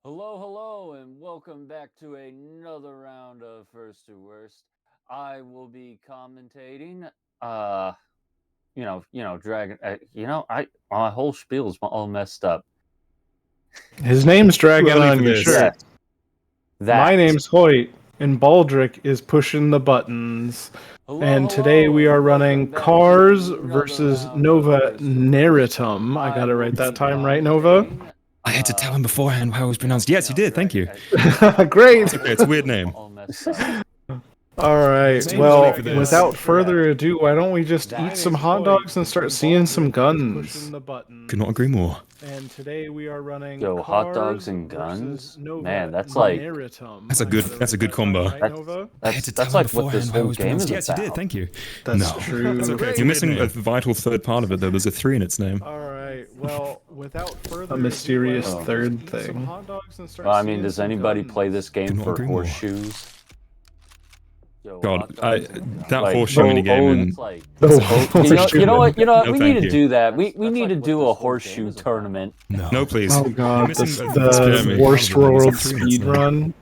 Hello, and welcome back to another round of First to Worst. I will be commentating. Dragon. My whole spiel's all messed up. His name's Dragon Early on for your this. shirt. My name's Hoyt, and Baldrickk is pushing the buttons. And today we are running Cars versus nova-neritum. I got it right that time, right, Nova? I had to tell him beforehand how it was pronounced. Yes, you did. Thank you. Great. Okay, it's a weird name. All right. Seems Well, ready for this. without further ado, why don't we just eat some hot dogs and start seeing some guns? Could not agree more. And today we are running Yo, hot dogs and guns? Man, that's like... That's a good combo. That's like what this whole game is about. Yes, you did. Thank you. That's true. That's okay. You're missing a vital third part of it, though. There's a 3 in its name. All right. Well, without further a mysterious third thing. Well, I mean, does anybody play this game for horseshoes? God, that horseshoe mini game. You know what? No, we thank need to you. do that. We need to do a horseshoe tournament. No, please. Oh God, missing the worst world speed run.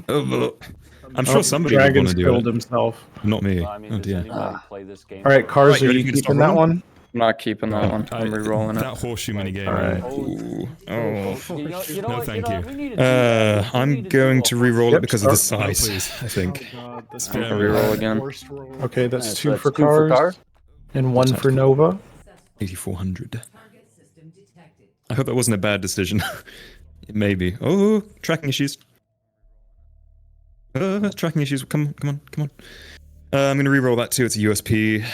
I'm sure somebody would want Dragon's to do killed it. himself. Not me. Well, I mean, Oh does dear. anybody play this game? All right, Cars, Right, are you ready you for me to keeping start that one? I'm not keeping that one. I'm re-rolling it. That horseshoe mini game. All right. Ooh. Oh. No, thank you. I'm going to re-roll it because of the size, I think. I'm gonna re-roll again. Okay, that's So two that's for two for Cars and one for Nova. 8400. I hope that wasn't a bad decision. It may be. Oh, tracking issues. Tracking issues. Come on. I'm gonna re-roll that too. It's a USP.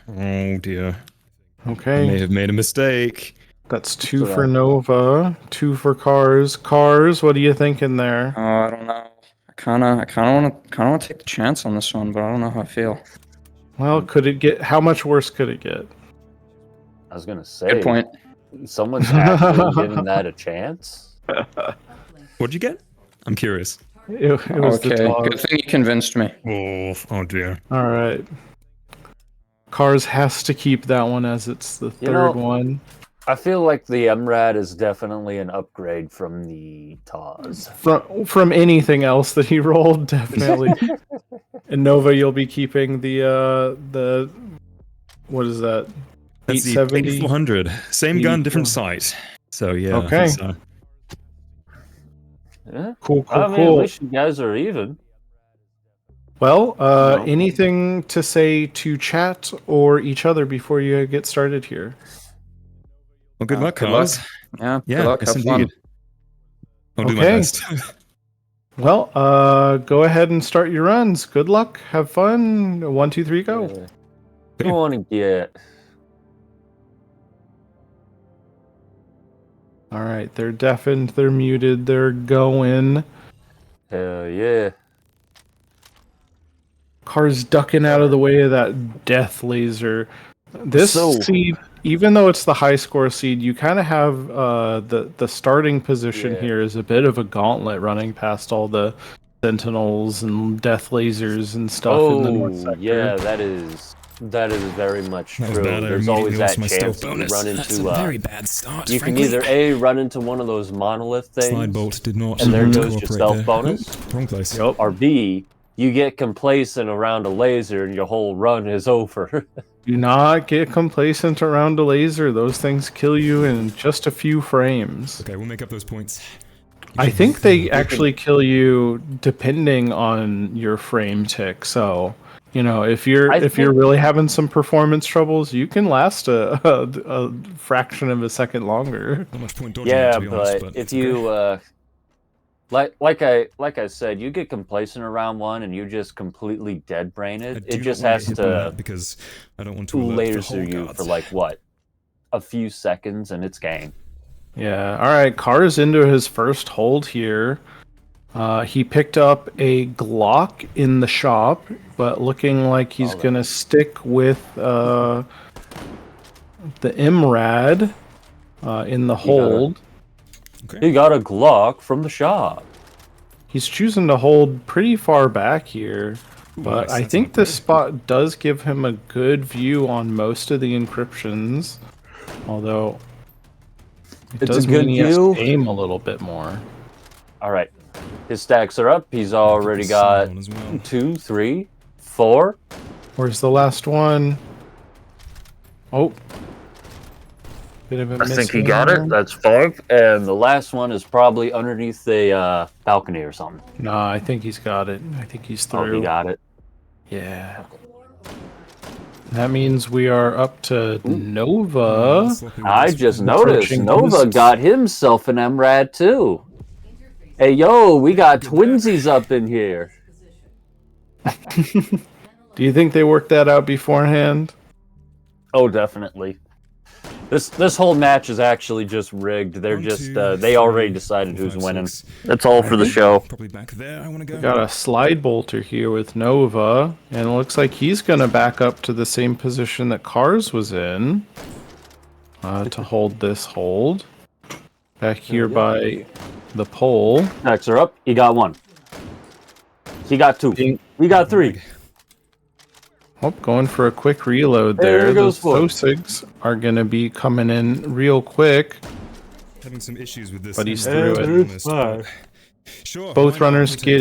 Oh dear. I may Okay, have made a mistake. that's two for Nova, two for Cars. Cars, what are you thinking there? Oh, I don't know. I kind of want to take the chance on this one, but I don't know how I feel. Well, could it get? How much worse could it get? I was gonna say, Good point. someone's actually giving that a chance. What'd you get? I'm curious. It was the Okay, dog. good thing you convinced me. Oh dear. All right. Cars has to keep that one as it's the You third know- one. I feel like the MRAD is definitely an upgrade from the TAWS. From anything else that he rolled, definitely. And Nova, you'll be keeping the what is that? That's the 870? 8400. Same gun, different sight. So yeah. Okay. it's, Yeah? Cool. I mean, at least you guys are even. Well, No. anything to say to chat or each other before you get started here? well, good luck, Good Carlos. Yeah, Yeah, good luck. yes, Have fun. indeed. I'll do my Okay. best. Well, go ahead and start your runs. Good luck. Have fun. 1, 2, 3, go. What do you want to get? All right, they're deafened, they're muted, they're going. Hell yeah. Car's ducking out of the way of that death laser. This So- seed, even though it's the high score seed, you kind of have the starting position Yeah. here is a bit of a gauntlet running past all the sentinels and death lasers and stuff in the north sector. Yeah, that is very much That was true. bad. I There's always immediately that lost my chance stealth that you bonus. run That's into a very bad start. you frankly. can either A, run into one of those monolith things, Slide bolt did not. and there goes your cooperate stealth there. bonus. Oop, wrong place. Yep. or B, you get complacent around a laser and your whole run is over. Do not get complacent around a laser. Those things kill you in just a few frames. Okay, we'll make up those points. I think they actually kill you depending on your frame tick. So, you know, if you're really having some performance troubles, you can last a fraction of a second longer. Not much point dodging Yeah, it, to be honest, but if it's you okay. like I said, you get complacent around one and you just completely dead brain I it. do It just not wanna has hit them to out because I don't want to alert the laser whole you guards. for like what, a few seconds, and it's game. Yeah. All right. Carr's into his first hold here. He picked up a Glock in the shop, but looking like he's that. gonna stick with the MRAD in the hold. He got a Glock from the shop. He's choosing to hold pretty far back here, but nice, I that's think not this bad. spot does give him a good view on most of the encryptions. Although, It It's does a good mean he has view. to aim a little bit more. All right. His stacks are up. He's already Keep got this on as well. 2, 3, 4. Where's the last one? Oh. Bit of a I think he miss got there. it. That's 5. And the last one is probably underneath a balcony or something. Nah, I think he's got it. I think he's Oh, through. he got it. Yeah. That means we are up to Nova. I just noticed Approaching Nova his- got himself an MRAD too. Hey, yo, we got twinsies up in here. Do you think they worked that out beforehand? Oh, definitely. This whole match is actually just rigged. They're One, just two, they already three, decided four, who's five, winning. six. That's all for the show. Probably back there. I want to go. Got a slide bolter here with Nova, and it looks like he's going to back up to the same position that Cars was in to hold this hold. Back here by the pole. Stacks are up. He got 1. He got 2. Being- He got 3. Oh, going for a quick reload There there. goes Those Floyd. Sosigs are going to be coming in real quick. Having some issues with this. But he's thing, through to it. be honest, but- Sure. Both why not? runners We'll take it.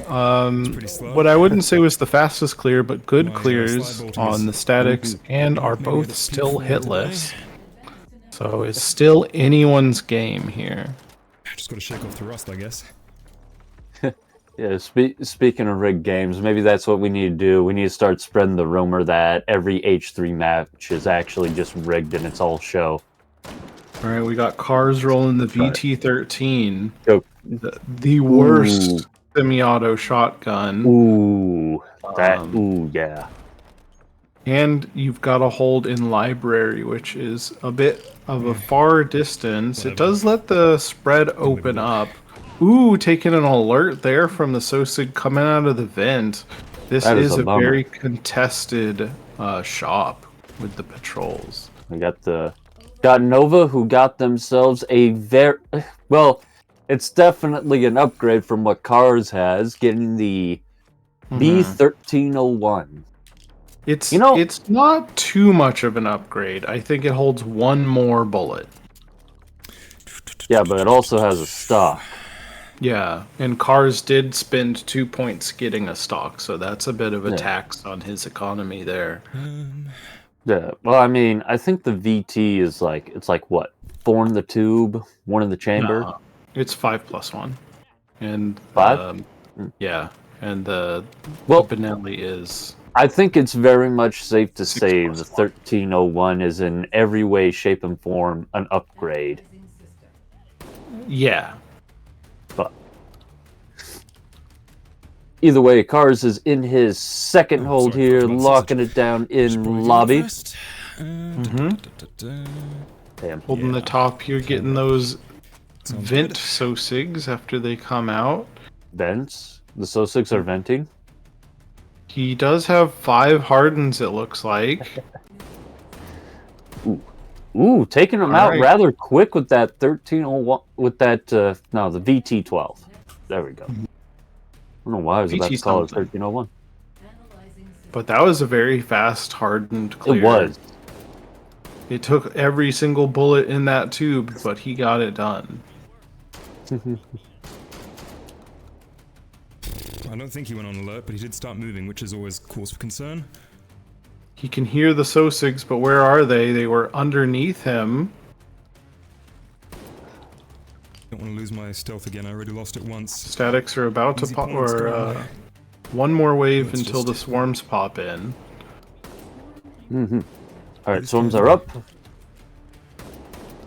getting pretty slow. what I wouldn't say was the fastest clear, but good My, clears slide bolting on is- the statics and are Maybe both at a still P4 delay. hitless. So it's still anyone's game here. Just got to shake off the rust, I guess. Yeah, speaking of rigged games, maybe that's what we need to do. We need to start spreading the rumor that every H3 match is actually just rigged and it's all show. All right, we got Cars rolling the VT13, Go. the worst semi-auto shotgun. Ooh, that. Um, Ooh, yeah. And you've got a hold in library, which is a bit of a far distance. It does let the spread open up. Ooh, taking an alert there from the Sosig coming out of the vent. This That is is a a bummer. very contested shop with the patrols. We got Nova, who got themselves a very well. It's definitely an upgrade from what Cars has, getting the B1301. It's You know- it's not too much of an upgrade. I think it holds one more bullet. Yeah, but it also has a stock. Yeah, and Cars did spend 2 points getting a stock, so that's a bit of a Yeah. tax on his economy there. Yeah. Well, I mean, I think the VT is like what? 4 in the tube, 1 in the chamber. No, it's 5+1, and 5? yeah, and the Well- Benelli is I think it's very much safe to say the 6+1. 1301 is in every way, shape, and form an upgrade. yeah. But either way, Cars is in his second hold sorry, here, forgot about locking it down in lobby. Damn. Holding the top here, getting those Sounds vent good. Sosigs after they come out. Vents. The So6 are venting. He does have 5 hardens, it looks like. Ooh, taking them All out right. rather quick with that 1301. With that, no, the VT12. There we go. I don't know why I was about to VT call it something. 1301. But that was a very fast hardened clear. It was. It took every single bullet in that tube, but he got it done. I don't think he went on alert, but he did start moving, which is always cause for concern. He can hear the Sosigs, but where are they? They were underneath him. Don't want to lose my stealth again. I already lost it once. Statics are about to Easy pop, points, or go on. one more wave Let's until the just- swarms pop in. All right, swarms are up.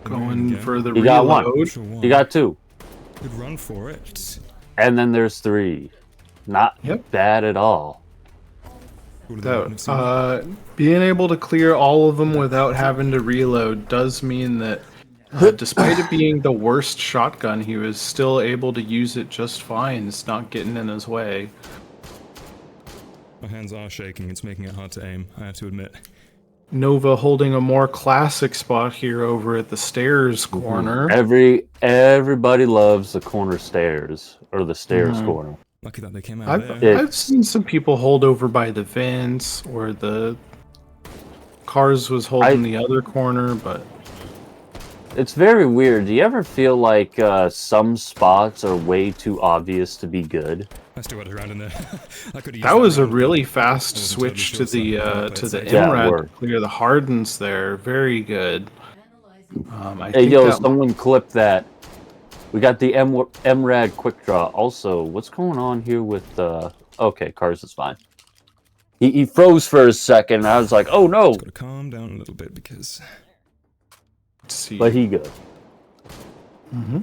Going for the You got one. reload. Sure why. You got 2. Good run for it. And then there's 3. Not Yep. bad at all. What did they wouldn't have seen? Being able to clear all of them without having to reload does mean that despite it being the worst shotgun, he was still able to use it just fine. It's not getting in his way. My hands are shaking. It's making it hard to aim, I have to admit. Nova holding a more classic spot here over at the stairs corner. Everybody loves the corner stairs or the stairs corner. Lucky that they came out I've, there. I've seen some people hold over by the vents, or the Cars was holding the other corner, but It's very weird. Do you ever feel like some spots are way too obvious to be good? I still got it around in there. I could have That was a round, but really fast I wasn't switch totally to sure, the so to the I'll Yeah, it MRAD to worked. clear the hardens there. Very good. I Hey, think yo, that someone clip that. We got the MRAD quick draw. Also, what's going on here with okay, Cars is fine. He froze for a second. I was like, oh no, got to calm down a little bit because let's see. but he good. Mm-hmm.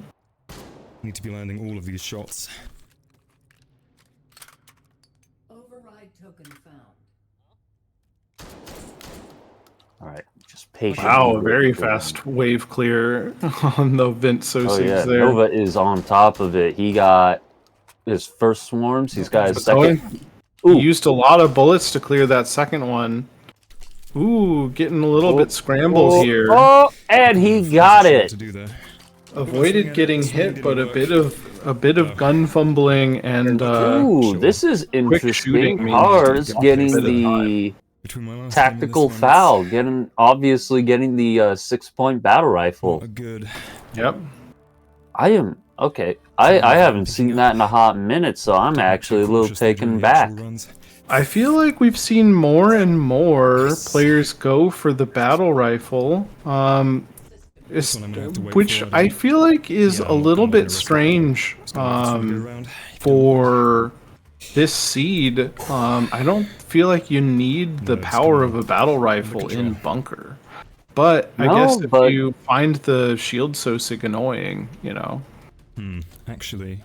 I need to be landing all of these shots. Override token found. All right, just patient. Wow, a very fast wave clear on the vent Oh sosigs yeah, there. Nova is on top of it. He got his first swarms. He's got his But second. He Ooh, used a lot of bullets to clear that second one. Ooh, getting a little bit scrambled oh, here. Oh, and he got There's a shot it. to do there. Avoided getting hit, but a bit of gun fumbling and Ooh, Sure. this is interesting. shooting means Cars to get getting a bit of the Between my last tactical game and this one, foul, obviously getting the 6-point battle it's rifle. not a good. yep. I am okay. I haven't seen that in a hot minute, so I'm actually a little taken back. I feel like we've seen more and more players go for the battle rifle, which I feel like is a little bit strange for this seed. I don't feel like you need the power of a battle rifle in bunker, but I guess if you find the shield sosig annoying, you know. Actually,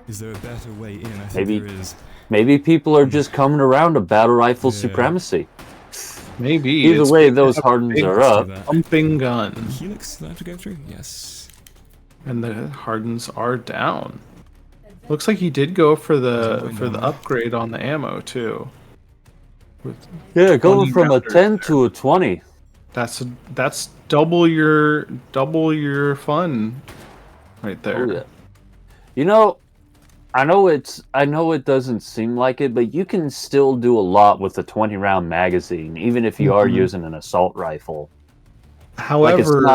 is there a better way in? I think there is. Maybe people are just coming around to battle rifle supremacy. Maybe. Either way, those hardens are up. Pumping gun. Helix that I have to go through? Yes. And the hardens are down. Looks like he did go for the upgrade on the ammo too. Yeah, going from a rounders 10 to a 20. That's double your fun right there. Oh, yeah. You know, I know it doesn't seem like it, but you can still do a lot with a 20-round magazine, even if you are using an assault rifle. However,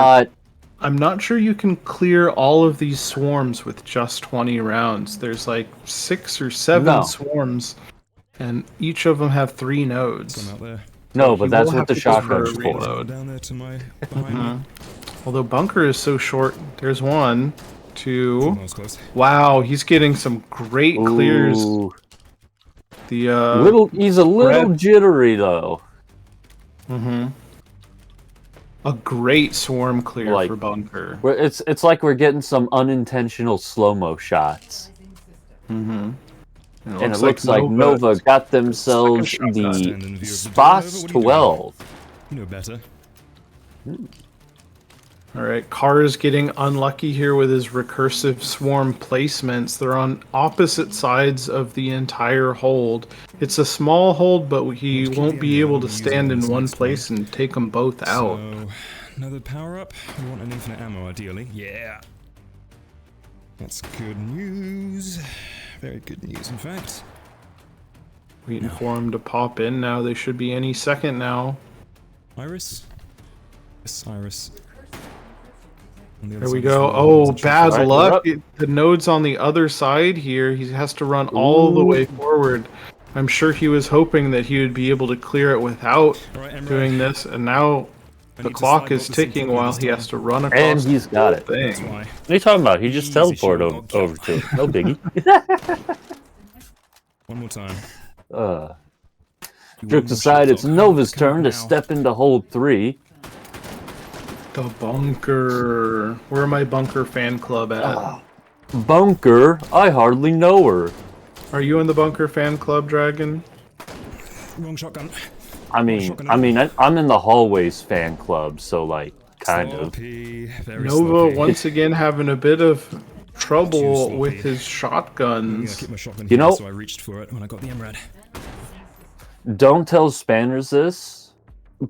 I'm not sure you can clear all of these swarms with just 20 rounds. There's like 6 or 7 swarms, and each of them have 3 nodes. Out there. No, but that's what the shotgun's for. Down there to my Although bunker is so short, there's 1, 2. Wow, he's getting some great clears. Ooh. The he's a little jittery though. A great swarm clear for bunker. It's like we're getting some unintentional slow-mo shots. And it looks like Nova got themselves the Spas 12. You know better. Alright, Carr's getting unlucky here with his recursive swarm placements. They're on opposite sides of the entire hold. It's a small hold, but he won't be able to stand in one place and take them both out. So, another power up. We want an infinite ammo, ideally. Yeah. That's good news. Very good news, in fact. Waiting for him to pop in now. They should be any second now. Iris? Yes, Iris. There we go. Oh, bad luck. The node's on the other side here. He has to run all the way forward. I'm sure he was hoping that he would be able to clear it without doing this, and now the clock is ticking while he has to run across. And he's got it. Thing. What are you talking about? He just teleported over to it. No biggie. One more time. Jokes aside, it's Nova's turn to step into hold 3. The bunker. Where my bunker fan club at? Bunker? I hardly know her. Are you in the bunker fan club, Dragon? Wrong shotgun. I'm in the hallways fan club, so like kind of. Nova once again having a bit of trouble with his shotguns. You know, so I reached for it when I got the MRAD. Don't tell Spanners this,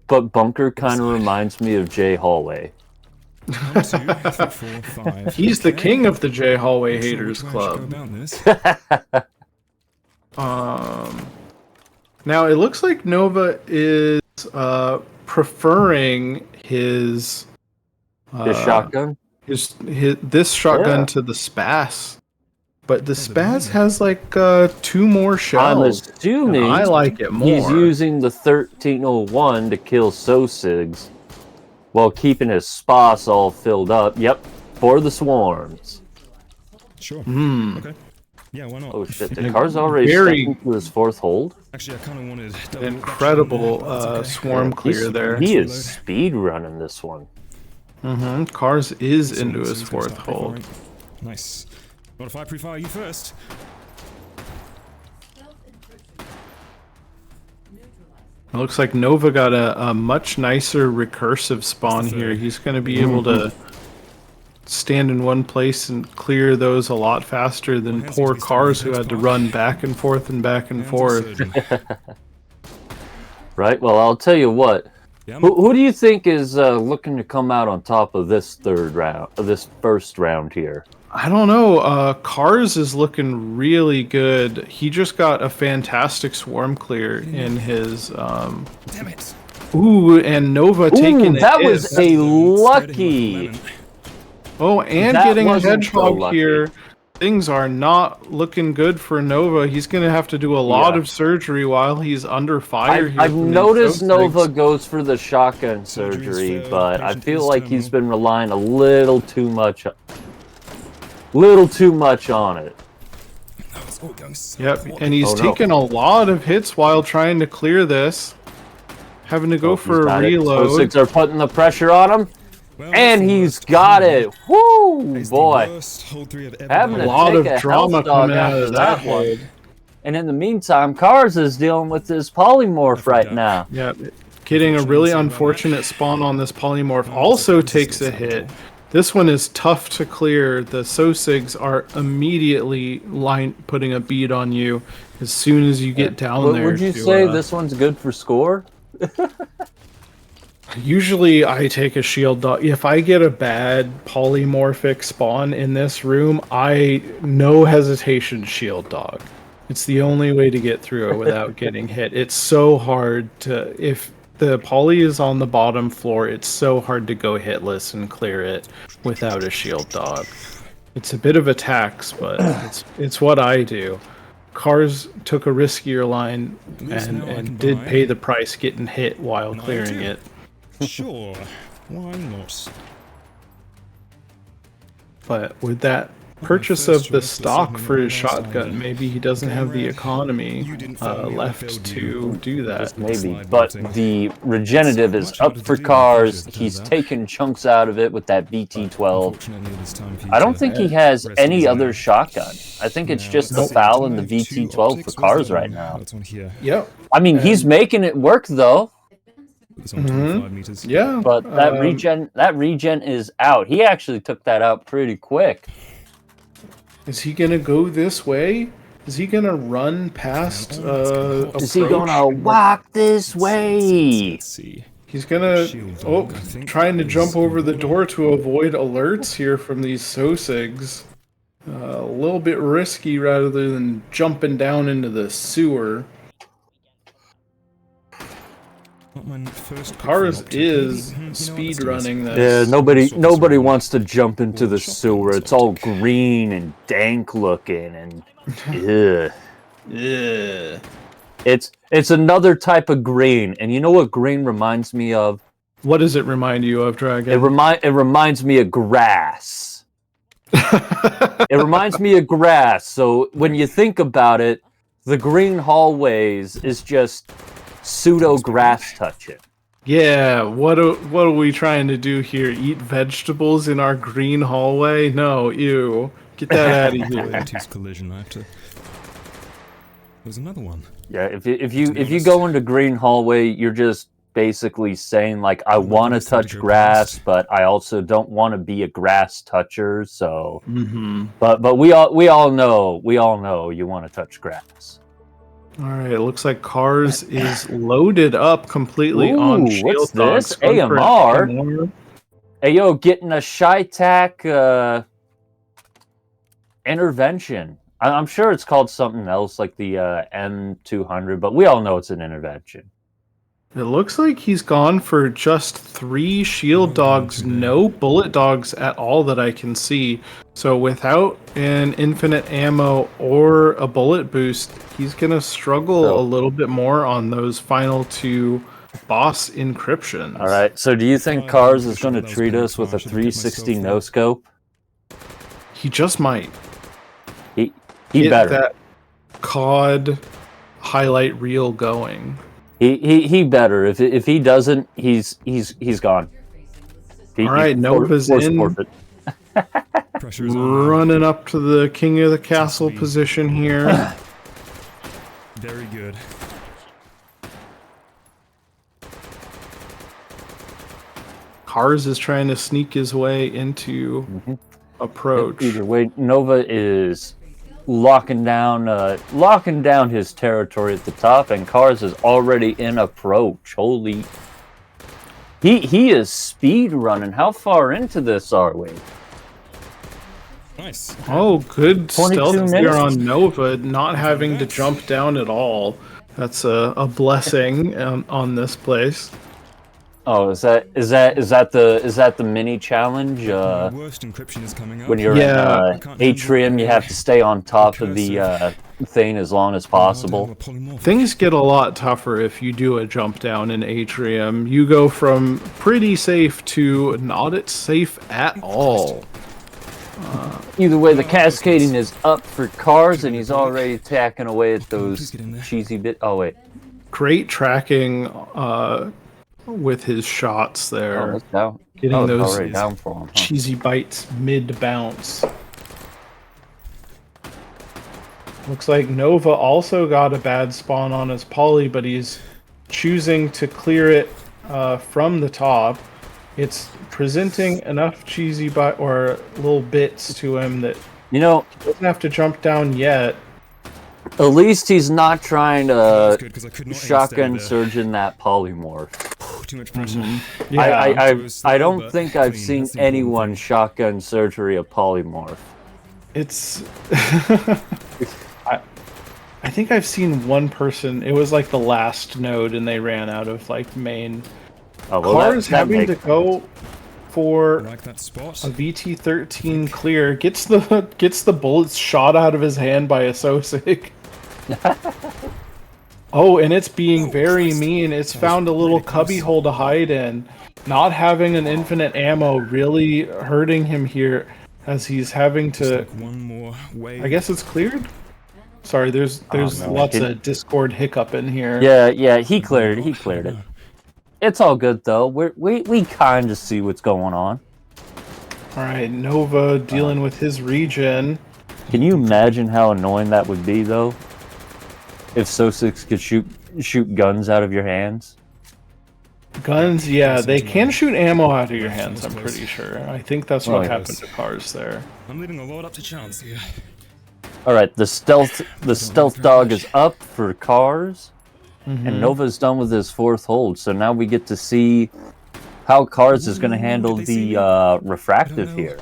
but Bunker kind of reminds me of Jay Hallway. 1, 2, 3, 4, 5. He's the king of the J Hallway Haters Club. Now it looks like Nova is preferring his His shotgun? This shotgun Yeah. to the Spas. But the Spaz has like 2 more I'm shells. assuming and I like it more. he's using the 1301 to kill Sosigs while keeping his Spas all filled up. Yep, for the swarms. Sure. Hmm. Okay. Yeah, why not? Oh shit, the car's already Very- stepping to his 4th hold. Actually, I kind of wanted double Incredible but that's okay. swarm clear there. He is speed running this one. Cars is So- into so his he's gonna 4th start hold. pre-firing. Nice. What if I pre-fire you first? It looks like Nova got a much nicer recursive spawn here. He's going to be able to stand in one place and clear those a lot faster than Hands poor seem to be cars starting who to had to park. run back and forth and back and Hands forth. are surging. Right? Well, I'll tell you what. Yeah, Who do you think is looking to come out on top of this first round here? I don't know. Cars is looking really good. He just got a fantastic swarm clear in his. Damn it. Ooh, and Nova taking that a was hit. a Spread him like lucky. lemon. Oh, and That getting a wasn't so hedgehog lucky. here. Things are not looking good for Nova. He's going to have to do a lot Yeah. of surgery while he's under fire here. I've from these noticed Sosigs. Nova goes for the shotgun Surgery is surgery, failed, but I patient feel is like he's terminal. been relying a little too much on it. Oh, it's all going so Yep, poorly. and he's Oh, no. taken a lot of hits while trying to clear this. Having to go Oh, for he's a got it. reload. Sosigs are putting the pressure on him, Well, and that's the he's worst got hold. it. Woo, That is the boy! worst hold 3 I've ever Having A done. to lot take of a drama health dog coming out after of that that one. hold. And in the meantime, Cars is dealing with this polymorph right now. Yep, getting a really unfortunate spawn on this polymorph also takes a hit. This one is tough to clear. The Sosigs are immediately putting a bead on you as soon as you get down there. Would you to, say this one's good for score? Usually I take a shield dog. If I get a bad polymorphic spawn in this room, I no hesitation shield dog. It's the only way to get through it without getting hit. It's so hard to if the poly is on the bottom floor, it's so hard to go hitless and clear it without a shield dog. It's a bit of a tax, but it's what I do. Cars took a riskier line least now I can and did buy pay the price getting hit while an clearing item. it. Sure, why not? But with that purchase of first the choice, stock certainly for not his the last shotgun, either. maybe he doesn't have the Red, economy you didn't follow me, I left failed to you. do that. Just maybe, Slide but bolting. the regenerative is Much up harder to for do than Cars. it He's turns out. taking chunks out of it with that VT12. Unfortunately, it is time for you I don't to think he has rest any easy other now. shot. I think it's Now, just the let's see, FAL do and I the have two VT12 for optics? Cars Where's that right one? now. That's one here. Yep. I mean, he's And- making it work though, Put this on 25 meters. Yeah. but that regen is out. He actually took that out pretty quick. Is he gonna go this way? Is he gonna run past Is he approach? gonna walk this way? Let's see. He's gonna Shield oh dog, I think, trying to is jump over in the order. door to avoid alerts here from these Sosigs. A little bit risky rather than jumping down into the sewer. Not my first pick for Cars an optic. is Maybe- you know what, let's speed do this. running Yeah, this. nobody Sort this one. wants to jump into the Shotgun sewer. It's all optic. green and dank looking and ugh. Yeah. It's another type of green. And you know what green reminds me of? What does it remind you of, Dragon? It reminds me of grass. It reminds me of grass. So when you think about it, the green hallways is just pseudo grass touching. Yeah, what are we trying to do here? Eat vegetables in our green hallway? No, ew. Get that out of Avoid here. T's collision. I have to. There's another one. Yeah, if you go into green hallway, you're just basically saying like I want to Nice thing to touch go grass, past. but I also don't want to be a grass toucher. So, Mm-hmm. but we all know you want to touch grass. All right, it looks like Cars is loaded up completely on Ooh, shield what's dogs. this? Going for an AMR? AMR. Hey yo, getting a Shy-Tac intervention. I'm sure it's called something else like the M200, but we all know it's an intervention. It looks like he's gone for just 3 shield dogs, no bullet dogs at all that I can see. So without an infinite ammo or a bullet boost, he's going to struggle a little bit more on those final 2 boss encryptions. All right. So do you think Cars is going to treat us with a 360 no scope? He just might. He Get better. that COD highlight reel going. He better. If he doesn't, he's gone. All right, Nova's in. Forfeit. Pressure's on. Running up to the king of the castle position here. Very good. Cars is trying to sneak his way into approach. Either way, Nova is locking down his territory at the top, and Cars is already in approach. Holy, he is speed running. How far into this are we? Nice. Oh, good 22 stealth minutes. here on Nova, not having to jump down at all. That's a blessing on this place. Oh, is that the mini challenge? Worst encryption is coming up. When you're in Atrium, you have to stay on top of the thing as long as possible. Things get a lot tougher if you do a jump down in Atrium. You go from pretty safe to not safe at all. Either way, the cascading is up for Cars, and he's already tacking away at those cheesy bit. Oh wait, Great tracking with his shots oh, there. that's down. Getting Oh, it's those already down for him. Huh? cheesy bites mid-bounce. Looks like Nova also got a bad spawn on his poly, but he's choosing to clear it from the top. It's presenting enough cheesy bite or little bits to him that You know, he doesn't have to jump down yet. at least he's not trying That's to good, 'cause I could not shotgun stay surgeon that polymorph. there. Too much pressure. I don't think I've seen anyone shotgun surgery a polymorph. It's I think I've seen one person. It was like the last node, and they ran out of like main. Oh, well, Cars having to makes- go for Like that spot. a VT-13 clear, gets the bullets shot out of his hand by a Sosig. Oh, and it's being very mean. It's found a little cubby hole to hide in. Not having an infinite ammo really hurting him here, as he's having to. Like one more wave. I guess it's cleared. Sorry, there's no. lots of Discord hiccup in here. Yeah, he cleared it. It's all good though. We kind of see what's going on. All right, Nova dealing with his regen. Can you imagine how annoying that would be though? If Sosix could shoot guns out of your hands. Guns, yeah, they can shoot ammo out of your hands, I'm pretty sure. I think that's what Oh, happened yes. to Cars there. I'm leaving a lot up to chance here. All right, the stealth dog is up for Cars, Mm-hmm. and Nova's done with his 4th hold. So now we get to see how Cars is going to handle the refractive here.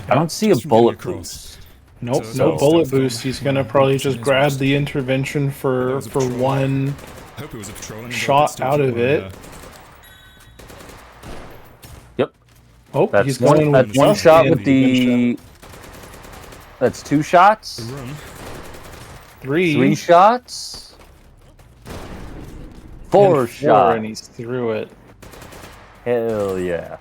I don't see a Just from bullet getting across. boost. Nope, So- no so- bullet so- boost. He's gonna probably just grab the intervention for one Hope it was a patrol and shot still out keep of one it. there. Yep, Oh, that's he's going that's with one just shot the with the. That's 2 shots. The run. 3 shots. 4 and shots. and he's through it. Hell yeah.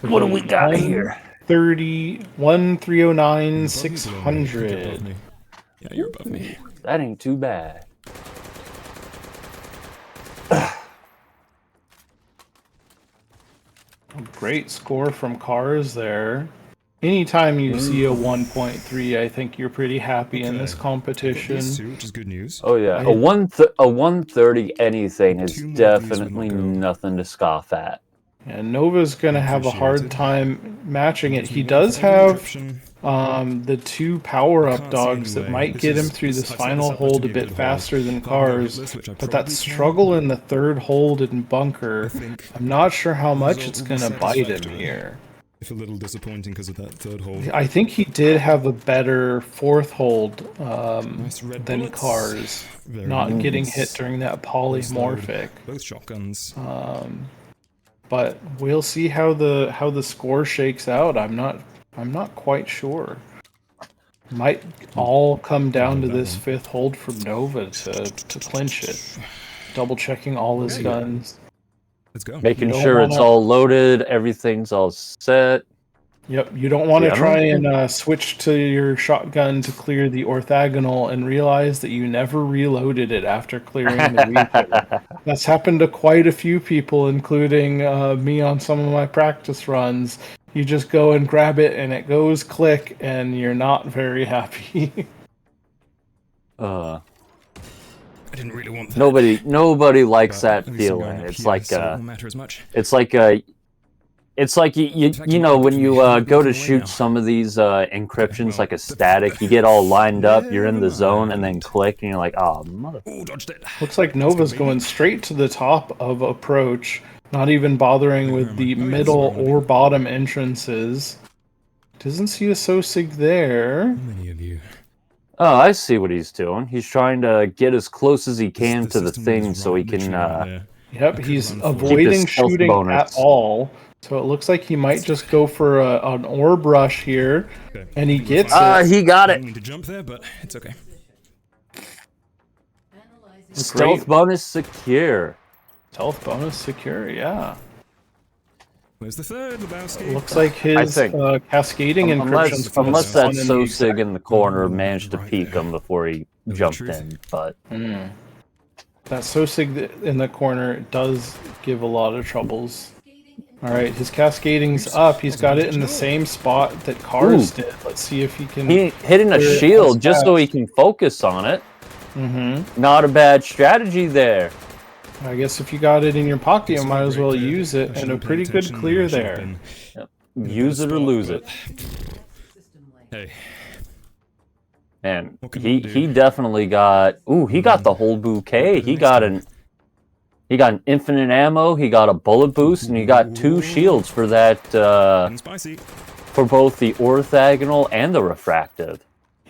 What do we got here? 31, 309, Above me, 600. You're above me. Yeah, you're above me. That ain't too bad. Great score from Cars there. Anytime you see a 1.3, I think you're pretty happy in this Okay. competition. These two, which is good news. Oh yeah, I- a 130 anything is 2 more of these definitely would not go. nothing to scoff at. And Nova's gonna have a Appreciate hard it. time matching it. Gives He me does one have encryption. the 2 power-up Can't see dogs that anyway. might This get him is- through this this sets us final up to hold be a a bit good faster than hold. Can't go Cars. hitless, which I But probably that can. struggle in the 3rd hold in bunker, I think I'm not sure how much result it's will be gonna bite him satisfactory. here. If a little disappointing because of that third hold. I think he did have a better fourth hold Nice red than bullets. Cars, Very not nice. getting hit during that polymorphic. Both shotguns. But we'll see how the score shakes out. I'm not quite sure. Might all come down to this fifth hold from Nova to clinch it. Double checking all his guns. Let's go. Making don't sure it's wanna- all loaded, everything's all set. Yep, you don't want to Yeah, I try don't and switch to your shotgun to clear the orthogonal and realize that you never reloaded it after clearing the Reaper. That's happened to quite a few people, including me on some of my practice runs. You just go and grab it and it goes click and you're not very happy. I didn't really want that. Nobody likes But that at least I'm feeling. going up It's here, like so it won't matter as much. it's like you know when you go to shoot some of these encryptions like a static, you get all lined up, you're in the zone, and then click, and you're like, oh mother. Oh, dodged it. Looks like Nova's going straight to the top of approach, not even bothering with the middle or bottom entrances. Doesn't see a Sosig there. How many of you? Oh, I see what he's doing. He's trying to get as close as he can to the system thing is so he literally can. right there. Yep, could he's run for it. avoiding Keep his stealth shooting bonus. at all. So it looks like he might just go for an orb rush here, Okay. and he I think we're gets fine. it. He got I it. didn't mean to jump there, but it's okay. Analyzing Stealth bonus secure. Stealth bonus secure, yeah. Where's the third, Lebowski? Looks like his think- cascading encryption's gonna Unless that spawn in the Sosig in the corner managed to Right peek there. him before he the jumped truth. in, but That Sosig in the corner does give a lot of troubles. Alright, his cascading's up. He's got it in the same spot that Cars did. Let's see if he can... he hitting a clear it shield as just so he fast. can focus on it. Mm-hmm. Not a bad strategy there. I guess if you got it in your pocket, you might as well Great clear. use I it. should And a have paid pretty good attention. clear I should have there. been in a Use better it or spot, lose it. but system link. Hey, And What can he we do? he definitely got. Ooh, he got the whole bouquet. He got an infinite ammo. He got a bullet boost, and he got 2 shields for that getting spicy. for both the orthogonal and the refractive.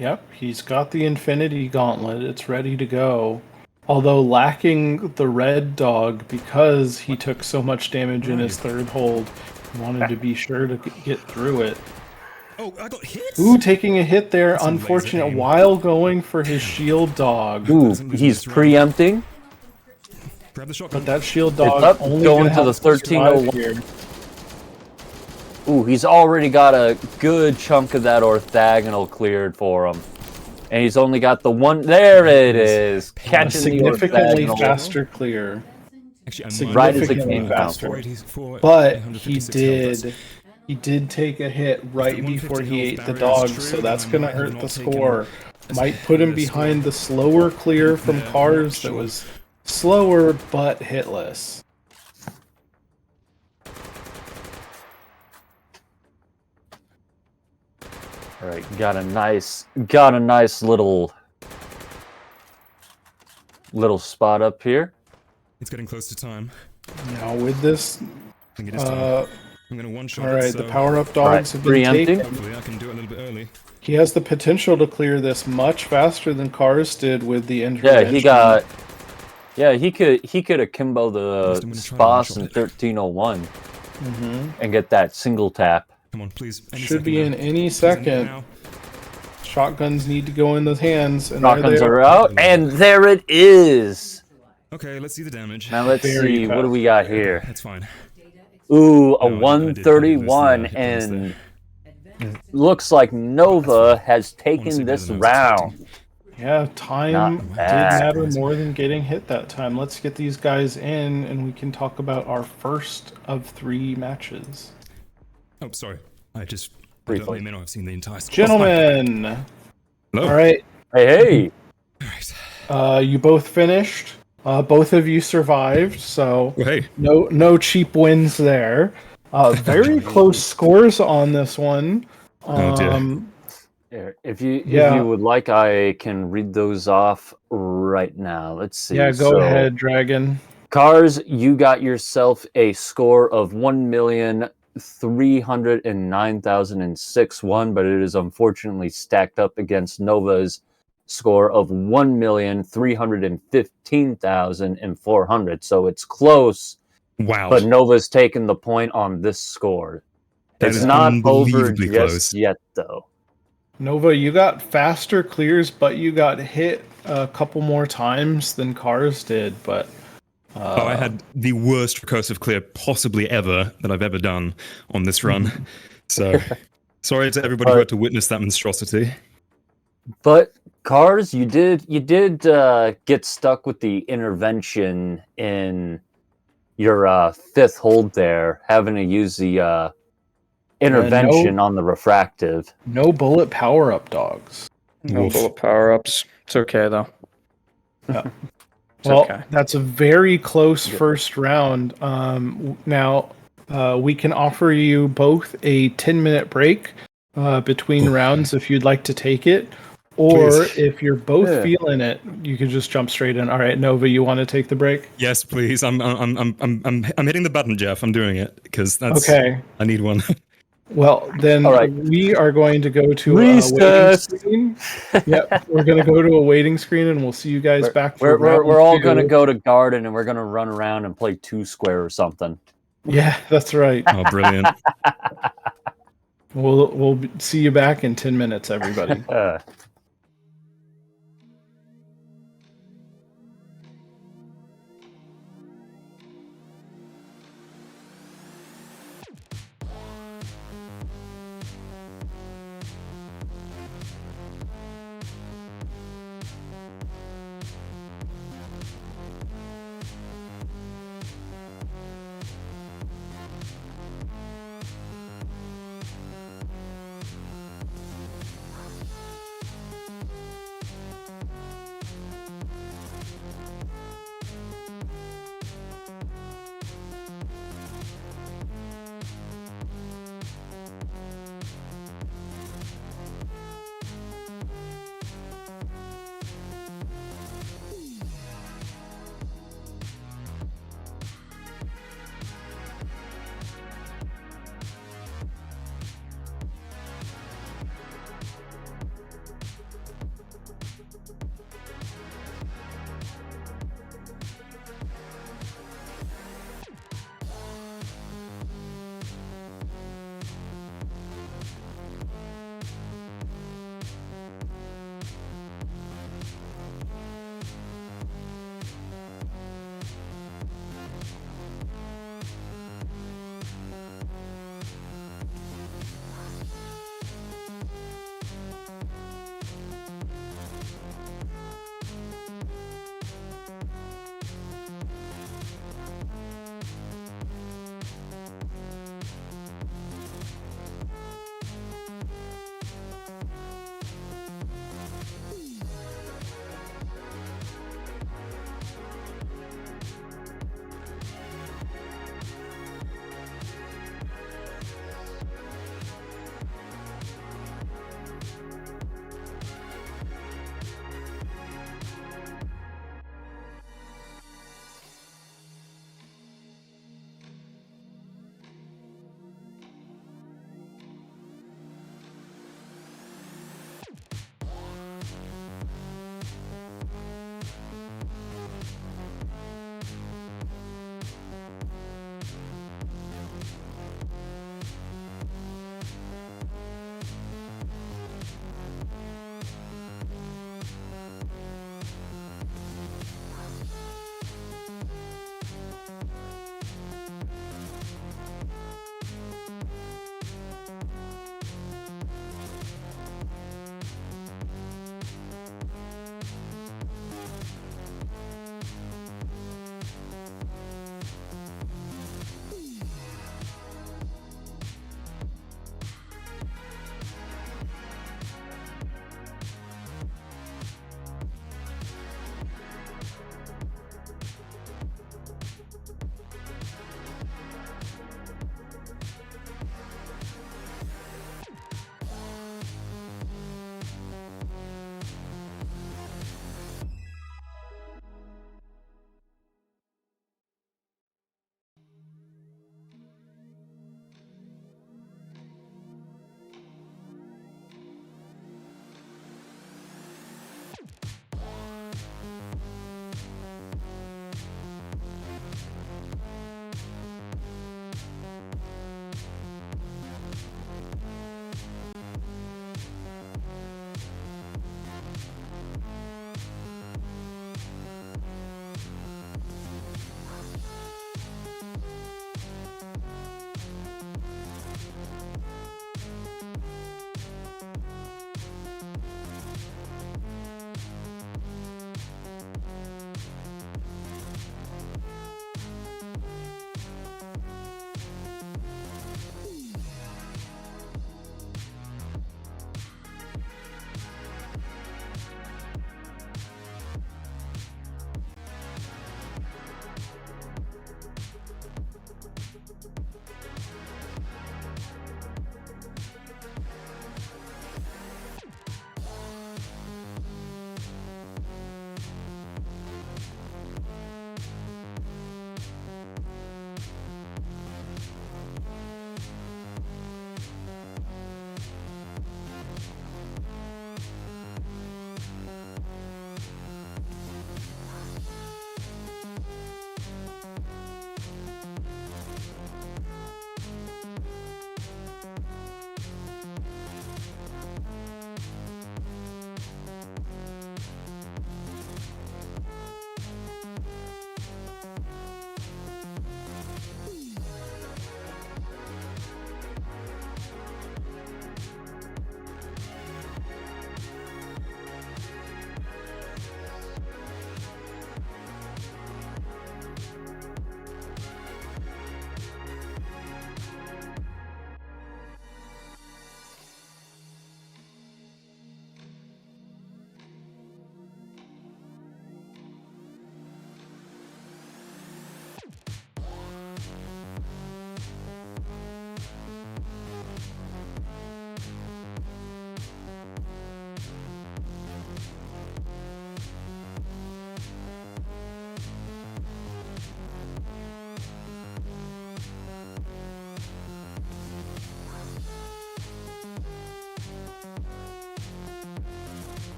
Yep, he's got the Infinity Gauntlet. It's ready to go. Although lacking the red dog because he took so much damage in his third hold. He wanted to be sure to get through it. Oh, I got hit. Ooh, taking a hit there. That's some Unfortunate. laser aim. While going for his shield dog. Ooh, Doesn't lose he's this round. preempting. Grab the shotgun. But that shield dog up, only going gonna to the help him survive 1301. here. Ooh, he's already got a good chunk of that orthogonal cleared for him. And he's only got the one. There it is. A Catching the significantly orthogonal. faster clear. Actually, I Right as it significantly came down. faster. 484, But 856 health. he did take a hit right the before he 150 ate the health dog, barrier is so true, that's then I gonna might have hurt not the taken score. as Might high put him a behind score. the slower clear from Yeah, Cars sure. that was slower but hitless. All right, got a nice little spot up here. It's getting close to time. Now with this, I think it is time. uh, I'm going to one-shot all it, right, so the power-up dogs have been preempting. taken. hopefully I can do it a little bit early. He has the potential to clear this much faster than Cars did with the Yeah, intervention. he got. Yeah, he could akimbo Least the I'm gonna try to Spas in one-shot it. 1301 Mhm. and get that single tap. Come on, please. Any Should be second in now. any Please, any second. now. Shotguns need to go in the hands, and there Shotguns they are are. out, and there it is. Okay, let's see the damage. Now let's Very see, what do fast. we got here? That's fine. Ooh, a No, I did lose the 131, hit points there. and looks like Nova has Honestly, taken better this than I was round. Yeah, time Not did bad. matter more than getting hit that time. Let's get these guys in, and we can talk about our first of 3 matches. Oh, sorry. I just... Briefly. I may not have seen the entire score. Gentlemen! Hello. Alright, Hey, Alright. you both finished. Both of you survived, so Well, hey. no cheap wins there. Very close scores on this one. Oh, dear. here, if you Yeah. would like, I can read those off right now. Let's see. Yeah, go So, ahead, Dragon. Cars, you got yourself a score of 309,006 but it is unfortunately stacked up against Nova's score of 1,315,400. So it's close, Wow. but Nova's taken the point on this score. That It's is not over unbelievably just close. yet, though. Nova, you got faster clears, but you got hit a couple more times than Cars did. But I had the worst recursive clear possibly ever that I've ever done on this run. So, sorry to everybody who had to witness that monstrosity. But Cars, you did get stuck with the intervention in your fifth hold there, having to use the intervention on the refractive. no bullet power up, dogs. No Woof. bullet power-ups. It's okay, though. Yeah. It's Well, okay. that's a very close first round. Now, we can offer you both a 10-minute break between rounds if you'd like to take it. Or Please. if you're both feeling it, you can just jump straight in. All right, Nova, you want to take the break? Yes, please. I'm hitting the button, Jeff. I'm doing it because that's Okay. I need one. Well, then All right. we are going to go to a waiting Recess. screen. Yep, we're going to go to a waiting screen, and we'll see you guys back for round We're all 2. gonna go to Garden and we're gonna run around and play Two Square or something. Yeah, that's right. Oh, brilliant. We'll see you back in 10 minutes, everybody.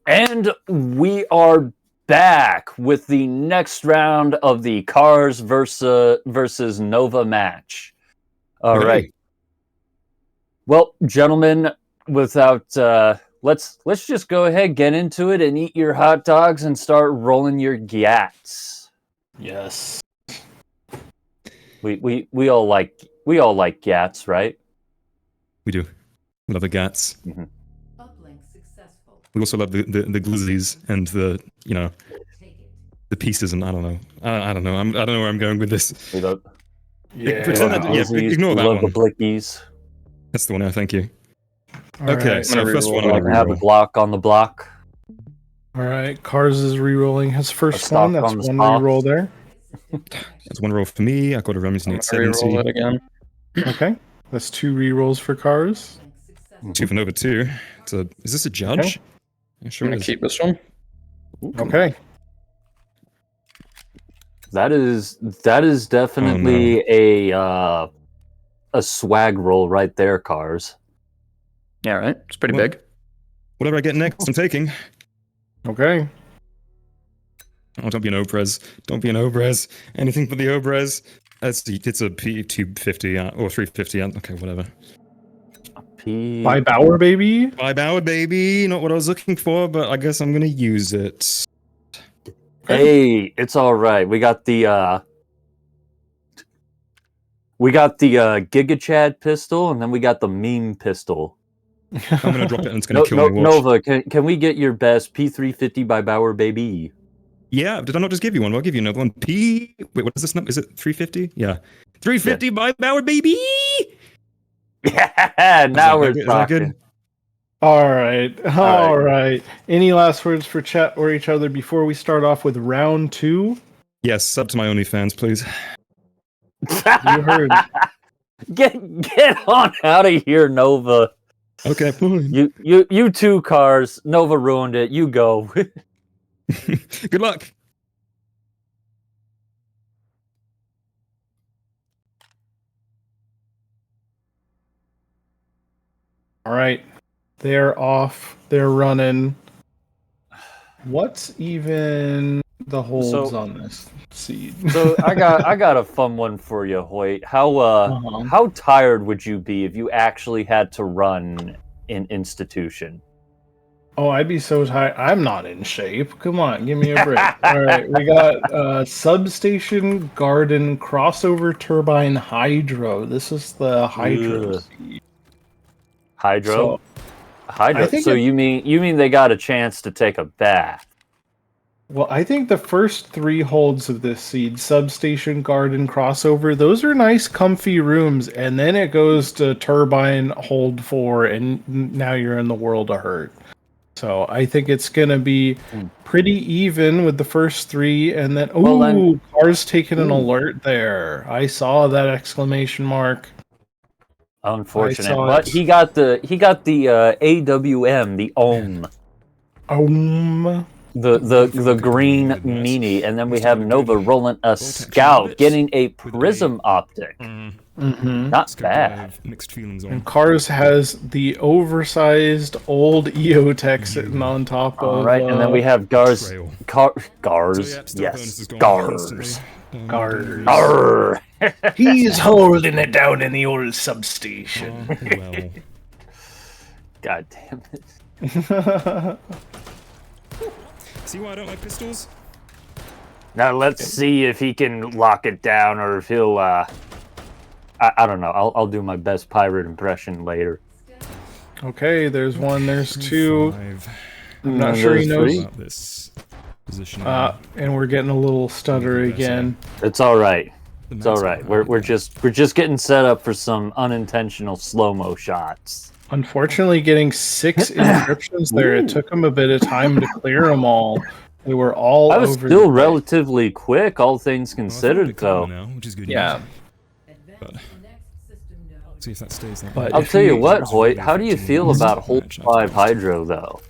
And we are back with the next round of the Cars versus Nova match. All Okay. right. Well, gentlemen, without let's just go ahead, get into it, and eat your hot dogs and start rolling your gats. Yes. We all like gats, right? We do. We love the gats. Uplink successful. We also love the glizzies and the Take it. the pieces, and I don't know. I don't know. I don't know where I'm going with this. We love, Yeah. Pretend that- yeah, Glizzies, ignore we that love one. the blickies. That's the one. Thank you. All Okay, right. so gonna first reroll one. that. I'm gonna Have a reroll. block on the block. All right. Cars is re-rolling his first stock one. That's on the one stock. re-roll there. That's one roll for me. I got a Remington I'm at gonna reroll 70. it again. Okay. That's 2 re-rolls for Cars. Uplink successful. 2 for Nova 2. So is this a judge? Okay. Yeah, sure I'm it gonna is. keep this one. Okay. That is definitely a swag roll right there, Cars. Yeah, right. It's pretty Well- big. Whatever I get next, I'm taking. Okay. Oh, don't be an Obrez. Don't be an Obrez. Anything but the Obrez. It's a P250 or 350. Okay, whatever. By Bauer, baby. 5 hour, baby. Not what I was looking for, but I guess I'm gonna use it. Hey, it's all right. We got the Giga Chad pistol, and then we got the meme pistol. I'm gonna drop it and it's gonna kill me. Watch. Nova, can we get your best P350 by Bauer, baby? Yeah, did I not just give you one? I'll give you another one. Wait, what is this number? Is it 350? Yeah. 350 by Bauer, baby! Yeah, now we're Is that good? talking. All right. right. All right. Any last words for chat or each other before we start off with round 2? Yes, sub to my OnlyFans, please. You heard. Get on out of here, Nova. Okay, fine. You two, Cars. Nova ruined it. You go. Good luck. All right. They're off. They're running. What's even the holds So- on this seed? So I got a fun one for you, Hoyt. Uh-huh. How tired would you be if you actually had to run in institution? Oh, I'd be so tired. I'm not in shape. Come on, give me a break. All right, we got substation, garden, crossover turbine, hydro. This is the hydro Ugh. seed. Hydro? So, Hydro. I think So it- you mean they got a chance to take a bath? well, I think the first 3 holds of this seed, substation, garden, crossover, those are nice, comfy rooms, and then it goes to turbine, hold 4, and now you're in the world of hurt. So I think it's gonna be pretty even with the first 3, and then Well, then- Car's taking an alert there. I saw that exclamation mark. Unfortunate, I saw but it. he got the AWM, the OM, the green meanie, and then we have Nova rolling a scout, getting a prism optic. Mm-hmm. Not It's got bad. mixed feelings on. And Cars has the oversized old EOTech sitting on top of. All right, and then we have Gars, Trail. Gars, So, yeah, still yes, bonus is gone Gars. instantly. Cars. Arr. He's holding it down in the old substation. Oh, well. God damn it. See why I don't like pistols? Now let's see if he can lock it down, or if he'll. I don't know. I'll do my best pirate impression later. Okay, there's 1, there's 2. 5. I'm not And sure he there's knows. three. About this position. And we're getting a little stutter again. It's all right. It's all right. We're just getting set up for some unintentional slow-mo shots. Unfortunately, getting 6 encryptions there, it took him a bit of time to clear them all. They were all I was over still the place. relatively quick, all things considered, though. Now, which is good Yeah. news. Advance But- to next system node. See if that stays that But way. I'll if tell you he- what, Hoyt. How do you feel about Hold 5 Hydro, though?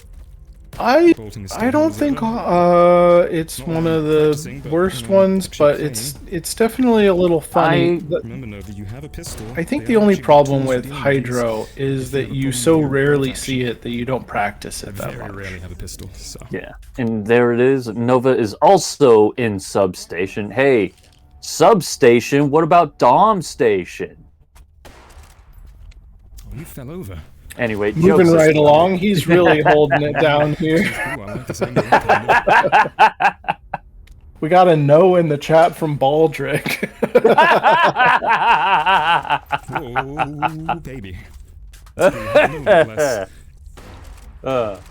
Bolting is I still don't easy, think but it's Not one one of I'm the practicing, but, worst you know, ones, actually but playing. it's definitely a little funny. remember, Nova, you have a pistol. I think They the are only actually good problem tools for with dealing with these. Hydro is If that have a you problem so with your rarely bolt see action, it that you don't practice I it that very much. rarely have a pistol. So Yeah, and there it is. Nova is also in Substation. Hey, Substation, what about Dom Station? oh, you fell over. Anyway, Moving jokes right aside. along, he's really holding it down here. Ooh, I like this angle. Kind of. We got a no in the chat from Baldrick. Whoa, baby. Let's do a little bit less. We got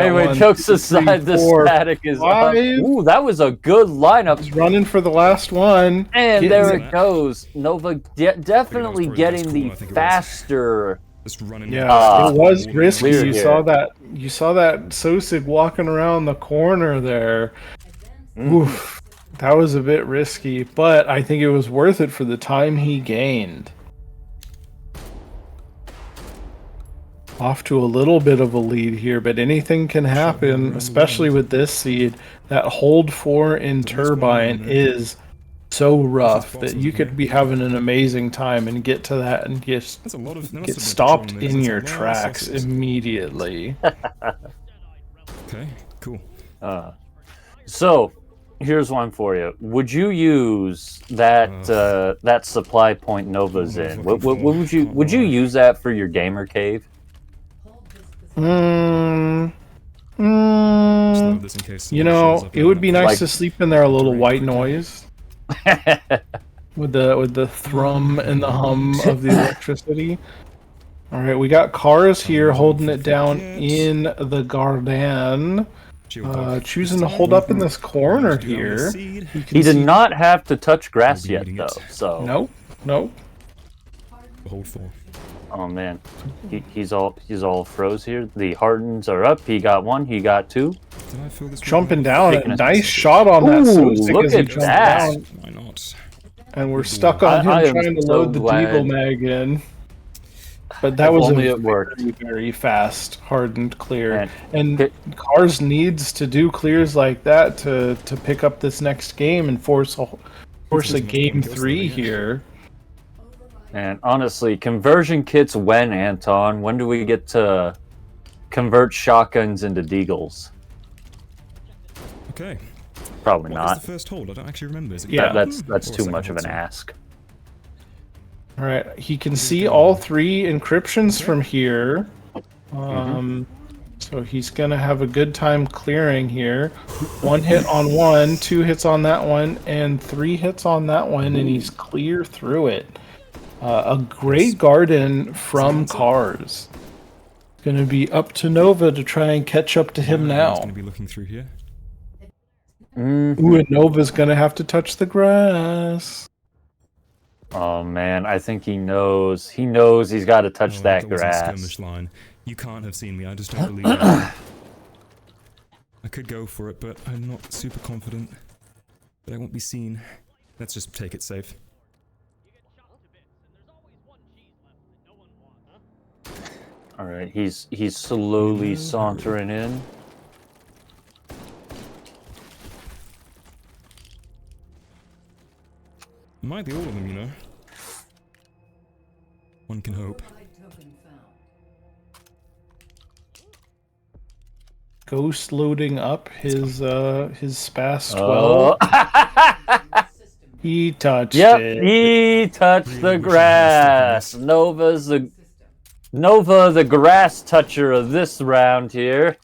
Anyway, one, jokes two, three, aside, the four, static is up. five. Ooh, that was a good lineup. He's running for the last one. And Getting there it. it goes. Nova definitely towards getting that the corner, I think it was. faster. Just running. Yeah, it was risky. clear You here. saw that. You saw that Sosig walking around the corner there. Oof, that was a bit risky, but I think it was worth it for the time he gained. Off to a little bit of a lead here, but anything can happen, especially with this seed. That hold 4 in Turbine is so rough that you could be having an amazing time and get to that and just That's a lot of. get stopped in your tracks immediately. Okay, cool. So, here's one for you. Would you use that that supply point Nova's in? What would you use that for your gamer cave? Mm, Just mm, load this in case you someone shows know, up it and would I'm be not- nice Like- to sleep in there a little white noise with the thrum and the hum of the electricity. All right, we got cars here holding it down in the garden. Shield block. Choosing to hold up in this corner here. Seed. You can He did see- not have to touch grass We'll yet, be though. needing it. So, Nope, nope. Hold 4. oh man, he's all froze here. The hardens are up. He got 1. He got 2. Did I feel this? Jumping right? down. Taking A a- nice shot on that Ooh, Sosig look as he at jumped that. down. Why not? And we're stuck on him I am trying to so load the glad. Deagle mag in. But that If was only a it worked. very, very fast, hardened clear. And- And Cars needs to do clears like that to pick up this next game and force a game 3 here. And honestly, conversion kits when, Anton? When do we get to convert shotguns into deagles? Okay. Probably What was not. the first hold? I don't actually remember. Is it Yeah. That's Or too second much of hold, an sorry. ask. All right, he can see all 3 encryptions from here. So he's gonna have a good time clearing here. 1 hit on one, 2 hits on that one, and 3 hits on that one, and he's clear through it. A great garden from Cars. Gonna be up to Nova to try and catch up to him He's now. going to be looking through here. Ooh, and Nova's gonna have to touch the grass. Oh man, I think he knows. He knows he's got to touch Oh, that was a grass. skirmish line. You can't have seen me. I just don't believe it. I could go for it, but I'm not super confident that I won't be seen. Let's just take it safe. All right, he's slowly sauntering in. Might be all of them, you know. One can hope. Token found. Ghost loading up his Spas 12. Oh. He touched Yep, it. he touched the Really wish I grass. had Nova, the grass toucher of this round here.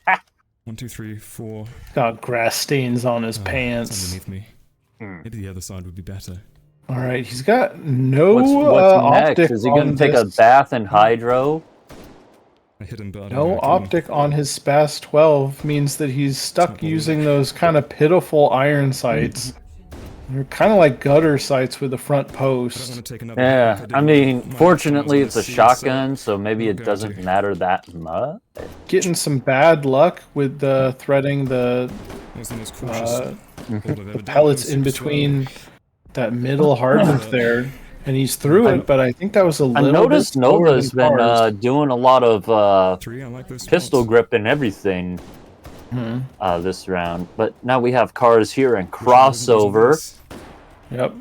1, 2, 3, 4. Got grass stains on his Oh, pants. It's underneath me. Maybe the other side would be better. All right, he's got no What's optic next? Is he on gonna take a this- bath in hydro? I hit him, but I don't No know how to- optic on his Spas 12 means that he's stuck using those kind of pitiful iron sights. They're kind of like gutter sights with a front I don't post. want to take another Yeah, hit. I mean, My fortunately thumbs it's a on the seat, so shotgun, so maybe I'm it going doesn't to. matter that much. Getting some bad luck with threading the That was the most cautious hold I've ever done. pellets It was in super slow. between that middle hardness there, and he's through it. But I think that was a I little bit noticed slower Nova's than been Cars. doing a lot of 3, I like those pistol spots. grip and everything. this round. But now we have cars here and crossover. Yep.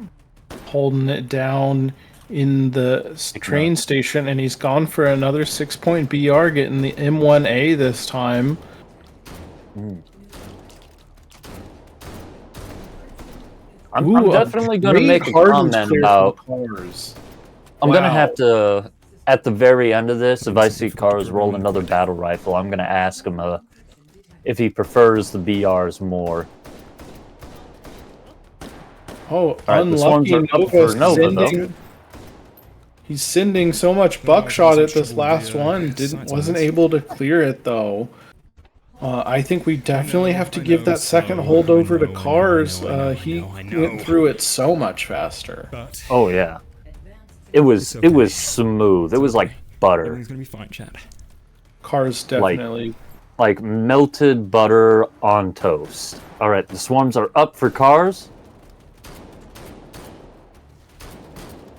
Holding it down in the train station, and he's gone for another 6-point BR, getting the M1A this time. I'm definitely going to make a comment about cars. I'm going to have to, at the very end of this, if I see cars roll another battle rifle, I'm going to ask him if he prefers the BRs more. Oh, Right, unlucky Nova, Nova, he's sending so much buckshot at this last one. Wasn't able to clear it though. I think we definitely have to give that second holdover to Cars. He went through it so much faster. Oh yeah, it was smooth. It was like butter. Everything's gonna be fine, chat. Cars definitely like melted butter on toast. All right, the swarms are up for Cars.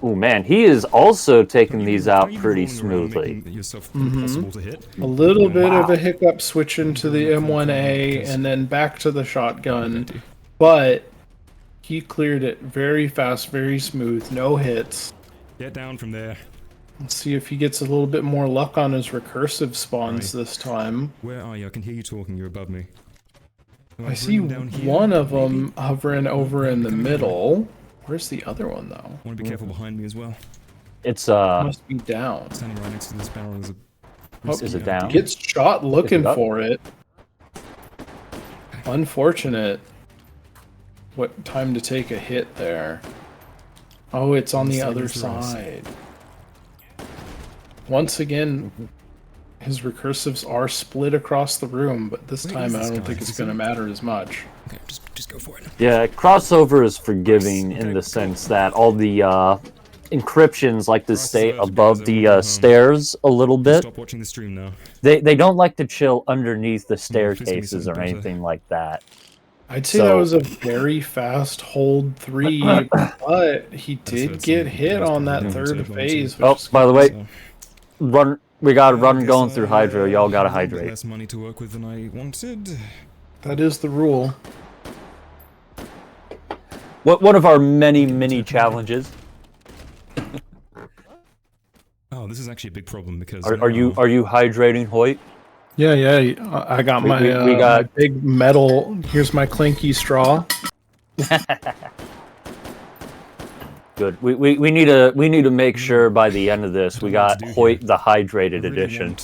Oh man, he is also taking these out pretty smoothly. A little bit of a hiccup switching to the M1A and then back to the shotgun, but he cleared it very fast, very smooth, no hits. Get down from there. Let's see if he gets a little bit more luck on his recursive spawns this time. Where are you? I can hear you talking. You're above me. I see one of them hovering over in the middle. Where's the other one, though? I want to be careful behind me as well. It's must be down. Standing right next to this barrel is a... Is it down? Gets shot looking for it. Unfortunate. What time to take a hit there? Oh, it's on the other side. Once again, his recursives are split across the room, but this time I don't think it's going to matter as much. Okay, just go for it. Yeah, crossover is forgiving in the sense that all the encryptions like to stay above the stairs a little bit. Stop watching the stream now. They don't like to chill underneath the staircases or anything like that. I'd say that was a very fast hold 3, but he did get hit on that third phase. Oh, by the way, run. We got a run going through Hydro. Y'all gotta hydrate. Less money to work with than I wanted. That is the rule. One of our many challenges. Oh, this is actually a big problem because Are you hydrating, Hoyt? Yeah. I got my my big metal. Here's my clinky straw. Good. We need to make sure by the end of this we got Hoyt the hydrated edition.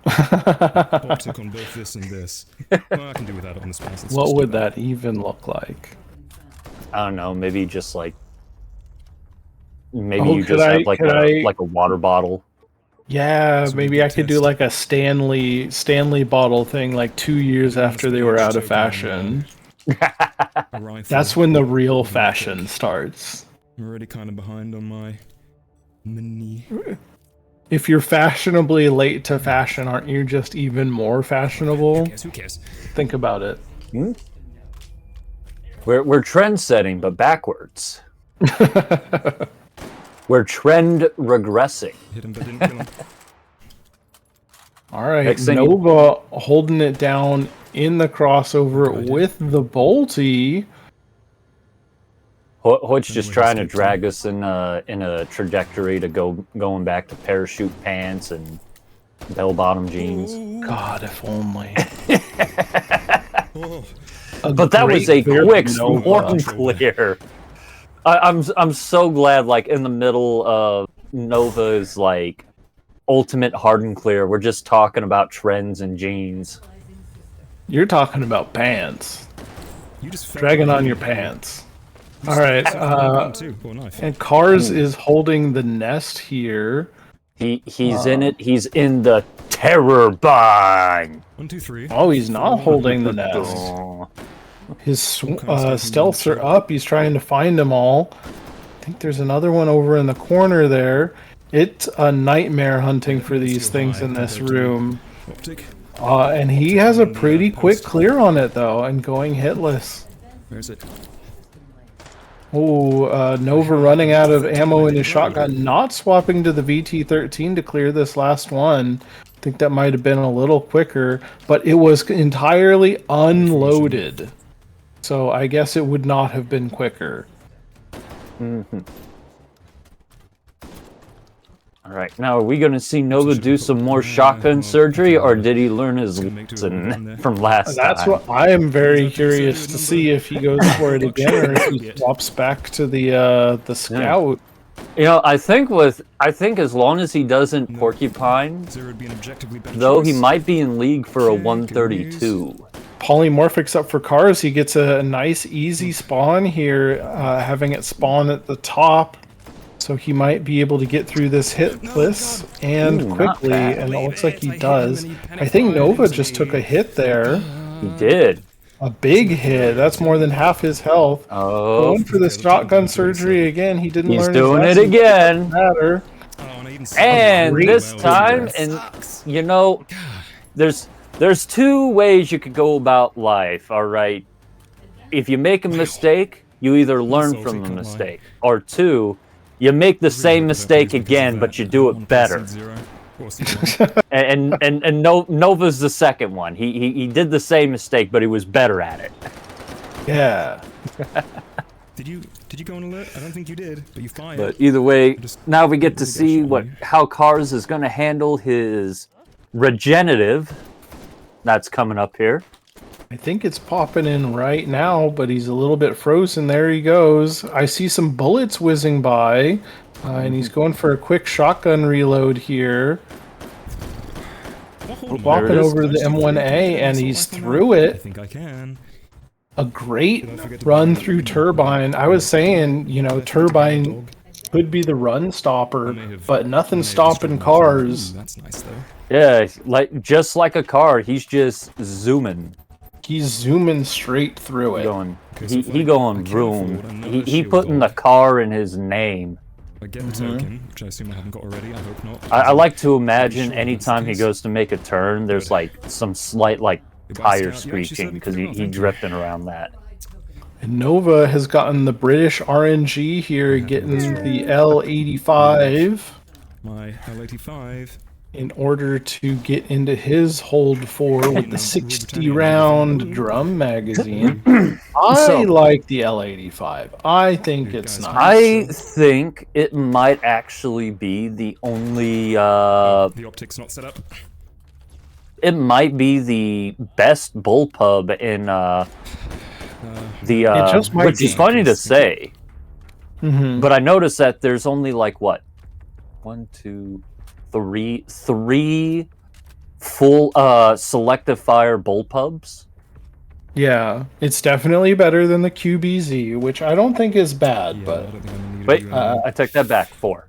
Optic on both this and this. Well, I can do without it on the space. What would that even look like? I don't know. Maybe just like you just have like a water bottle. Yeah, maybe I could do like a Stanley bottle thing like 2 years after they were out of fashion. That's when the real fashion starts. I'm already kind of behind on my mini. If you're fashionably late to fashion, aren't you just even more fashionable? Who cares? Think about it. Hmm? We're trend setting, but backwards. We're trend regressing. Hit him, but didn't kill him. All right, Nova holding it down in the crossover with the Bolty. Hoyt's just trying to drag us in a trajectory to going back to parachute pants and bell-bottom jeans. God, if only. But that was a quick swarm clear. I'm so glad, like in the middle of Nova's like ultimate harden clear, we're just talking about trends and jeans. You're talking about pants. You just dragging on your pants. All right, and Cars is holding the nest here. He's in it. He's in the terror bind. 1, 2, 3. Oh, he's not holding the nest. His stealths are up. He's trying to find them all. I think there's another one over in the corner there. It's a nightmare hunting for these things in this room. And he has a pretty quick clear on it though, and going hitless. Where is it? Oh, Nova running out of ammo in his shotgun, not swapping to the VT-13 to clear this last one. think that might have been a little quicker, but it was entirely unloaded. So I guess it would not have been quicker. All right, now are we going to see Nova do some more shotgun surgery, or did he learn his lesson from last time? That's what I am very curious to see if he goes for it again or if he swaps back to the scout. You know, I think as long as he doesn't porcupine, though, he might be in league for a 132. Polymorphics up for cars. He gets a nice easy spawn here, having it spawn at the top. So he might be able to get through this hitless and quickly, and it looks like he does. I think Nova just took a hit there. He did. A big hit. That's more than half his health. Oh, Going for this shotgun surgery again. He didn't he's learn doing his it lesson. again. Matter. And great this move. time, and you know, there's two ways you could go about life. All right, if you make a mistake, you either learn from the mistake, or two, you make the same mistake again, but you do it better. and Nova's the second one. He did the same mistake, but he was better at it. Yeah. Did you go on alert? I don't think you did, but you fired. But either way, now we get to see how Cars is going to handle his regenerative. That's coming up here. I think it's popping in right now, but he's a little bit frozen. There he goes. I see some bullets whizzing by, and he's going for a quick shotgun reload here. Walking over to the M1A, and he's through I it. think I can. A great run through Turbine. I was saying, you know, Turbine could be the run stopper, but nothing stopping Cars. Ooh, that's nice though. Yeah, just like a car, he's just zooming. He's zooming straight through it. He going vroom. He putting the car in his name. I get the token, which I assume I haven't got already. I hope not. I like to imagine anytime he goes to make a turn, there's like some slight tire screeching because he drifting around that. And Nova has gotten the British RNG here, getting the L85 My L85. in order to get into his hold for with the 60 round drum magazine. I like the L85. I think it's nice. I think it might actually be the only. The optics not set up. It might be the best bullpup in It just might which is be. funny to say, Mhm. but I noticed that there's only like what, 1, 2, 3 full selective fire bullpups. Yeah, it's definitely better than the QBZ, which I don't think is bad, Yeah, but I don't think I'm gonna need Wait, to do I take that back. 4.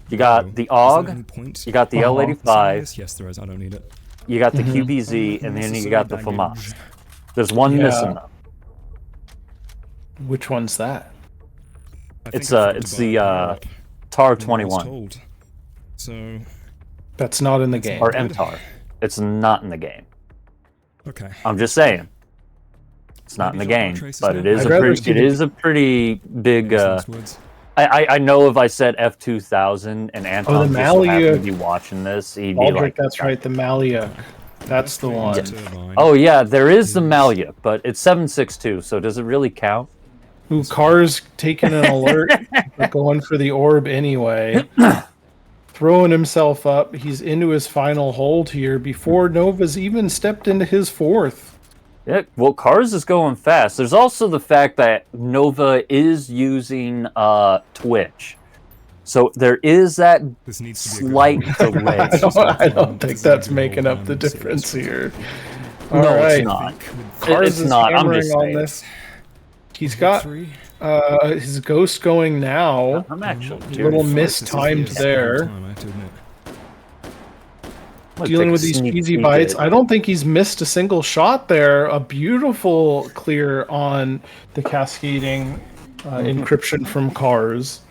You got the Is there any AUG, point? you got the L85, Yes, there is. I don't need it. you got the QBZ, and then you got the FAMAS. There's one missing though. which one's that? I think It's I forgot it's to the buy a power-up TAR when I was 21 told. So, That's not in the game. or MTAR. It's not in the game. okay. I'm just saying. It's not in the Maybe I'll game, trace but this it now. is I'd rather see it the- is a pretty big. I know if I said F2000 and Anton the just so happened Malia- to be watching this, he'd be Baldrick, like, that's right, the Malia. That's the one. "Oh yeah, there is the Malia, but it's 7.62, so does it really count?" Who Car's taking an alert, but going for the orb anyway. Throwing himself up. He's into his final hold here before Nova's even stepped into his fourth. Yeah, well, Cars is going fast. There's also the fact that Nova is using Twitch, so there is that This needs to be a good slight one. delay. I don't think that's making up the difference here. No, All right. it's not. Cars It's is not. I'm hammering just on saying. this. He's got 3. his ghost going now. I'm actually A little mistimed there. Time, I have to admit. Dealing with these cheesy bites. I don't think he's missed a single shot there. A beautiful clear on the cascading encryption from Cars.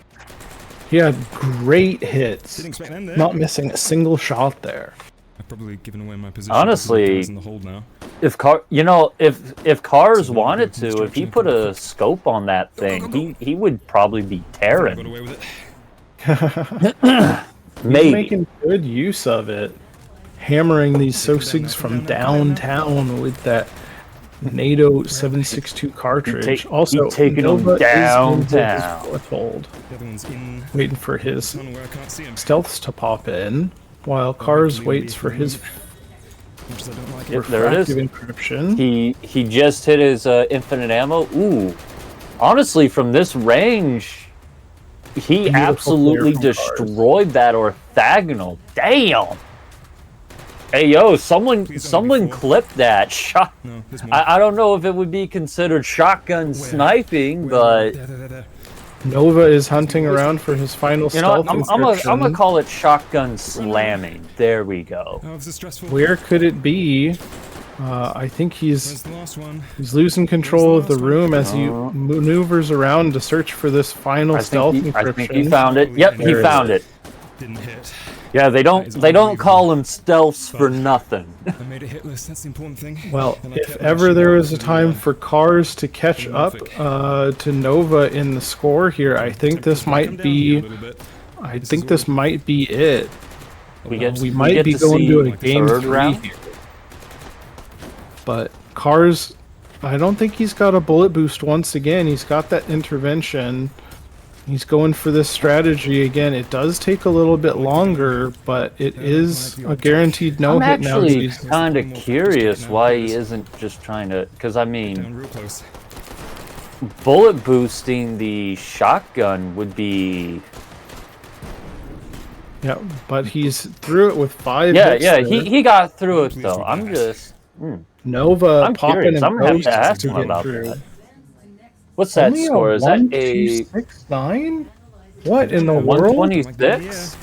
He had great hits. Didn't expect them there. Not missing a single shot there. I've probably given away my position. Honestly, because in the hold now. If Cars wanted to, if he put a scope on that thing, he would probably be I got tearing. away with it. Maybe. making good use of it. Hammering these Sosigs from downtown with that NATO 7.62 cartridge. Also, he taking Nova them is into downtown. his foothold, The other one's in waiting for his tunnel where I can't see him. stealths to pop in, while Cars waits for his Much as I don't like it. Yep, there it refractive is. encryption. He just hit his infinite ammo. Ooh, honestly, from this range, he Beautiful absolutely player from Cars. destroyed that orthogonal. Damn. Hey yo, someone Please don't be fooled. clip that shot. No, there's more. I don't know if it would be considered shotgun sniping, Where? but There. Nova is hunting around for his final you know, stealth what, I'm encryption. gonna call it shotgun slamming. There we go. Oh, this is stressful. Where could it be? I think Where's he's the last one? losing control of the last one? room as he maneuvers around to search for this final stealth I encryption. think he found it. Yep, he There it found is. it. Didn't hit. Yeah, they don't call them stealths for But- nothing. I made it hitless. That's the important thing. Well, And I if kept ever rushing there over was a to time the, for Cars to catch up Terrific. to Nova in the score here, I think this come might down here a be. little bit. I This think is this all- might be it. We get We might be to going see to a like the game third 3 round. here. But Cars, I don't think he's got a bullet boost once again. He's got that intervention. He's going for this strategy again. It does take a little bit longer, but it is a guaranteed no I'm hit now. actually He's- kind of curious why he isn't just trying to. Because I mean, Down real close. bullet boosting the shotgun would be. Yeah, but he's through it with 5 Yeah, hits yeah. there. He got through it Please though. do I'm that. just. Nova I'm popping curious. and I'm gonna have to ghosts ask to him get about through. that. What's that Only score? Is that a 1,269? What in the world? 126?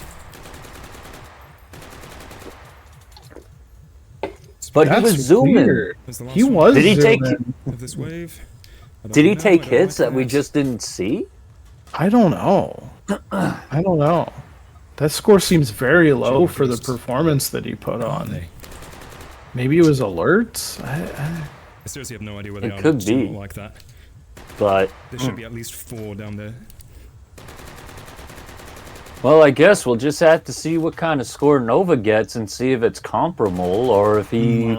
But he That's was zooming. weird. There's the last He one was Did he take- zooming. of this wave. I don't Did he know, take I don't hits like that we just didn't see? I don't know. I don't know. That score seems very low Should've for the guessed. performance that he put Are on. they? Maybe it was alerts? I seriously have no idea where they It are. could They do be. not like that. But There should be at least 4 down there. well, I guess we'll just have to see what kind of score Nova gets and see if it's comparable or if he.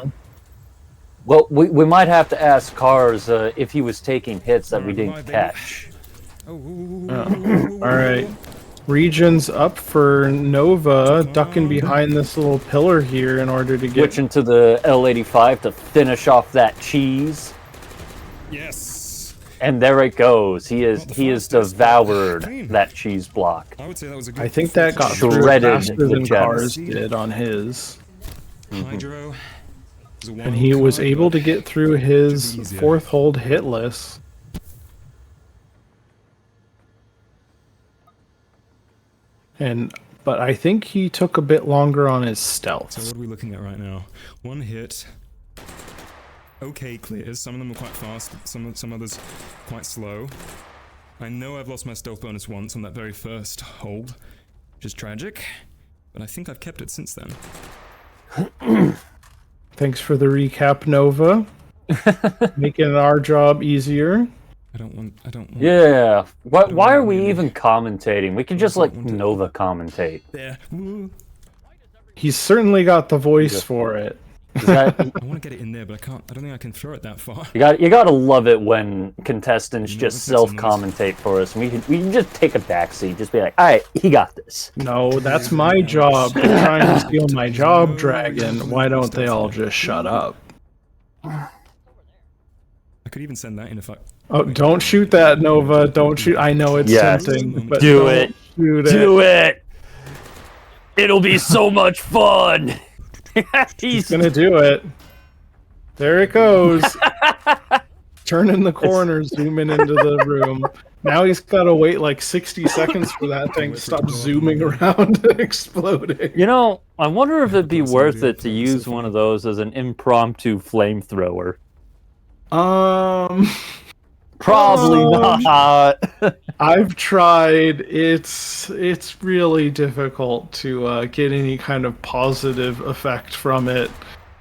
Well, we might have to ask Cars if he was taking hits that we didn't catch. Oh, All right. Regions up for Nova, ducking behind this little pillar here in order to get. Switching to the L85 to finish off that cheese. yes. And there it goes. He is Not the fastest, devoured clean. that cheese block. I would say that was a good I think that got performance. through Shredded faster the than gems. Cars did on his. Hydro. was a And wild he was card, able but to get through his should be easier. 4th hold hitless. But I think he took a bit longer on his stealth. So what are we looking at right now? 1 hit. Okay clears. Some of them are quite fast. Some others quite slow. I know I've lost my stealth bonus once on that very first hold, which is tragic. But I think I've kept it since then. Thanks for the recap, Nova. Making our job easier. I don't want. Yeah. Why are we really. even commentating? We could just let want to- Nova commentate. There. Woo. He's certainly got the voice for it. Is that, I want to get it in there, but I can't. I don't think I can throw it that far. you gotta love it when contestants You know, just let's make some self-commentate for us. And we can just take a backseat, just be like, all right, he got this. No, that's my job. They're trying to steal my job, Dragon. Why don't they all just shut up? I could even send that in if I. Oh, don't shoot that, Nova. Don't shoot. I know it's Yes. tempting, but Do don't it. Shoot it. Do it. It'll be so much fun. He's gonna do it. There it goes. Turning the corner, zooming into the room. Now he's gotta wait like 60 seconds for that thing to stop zooming around and exploding. You know, I wonder if it'd be worth it to use one of those as an impromptu flamethrower. Probably not. I've tried. It's really difficult to get any kind of positive effect from it.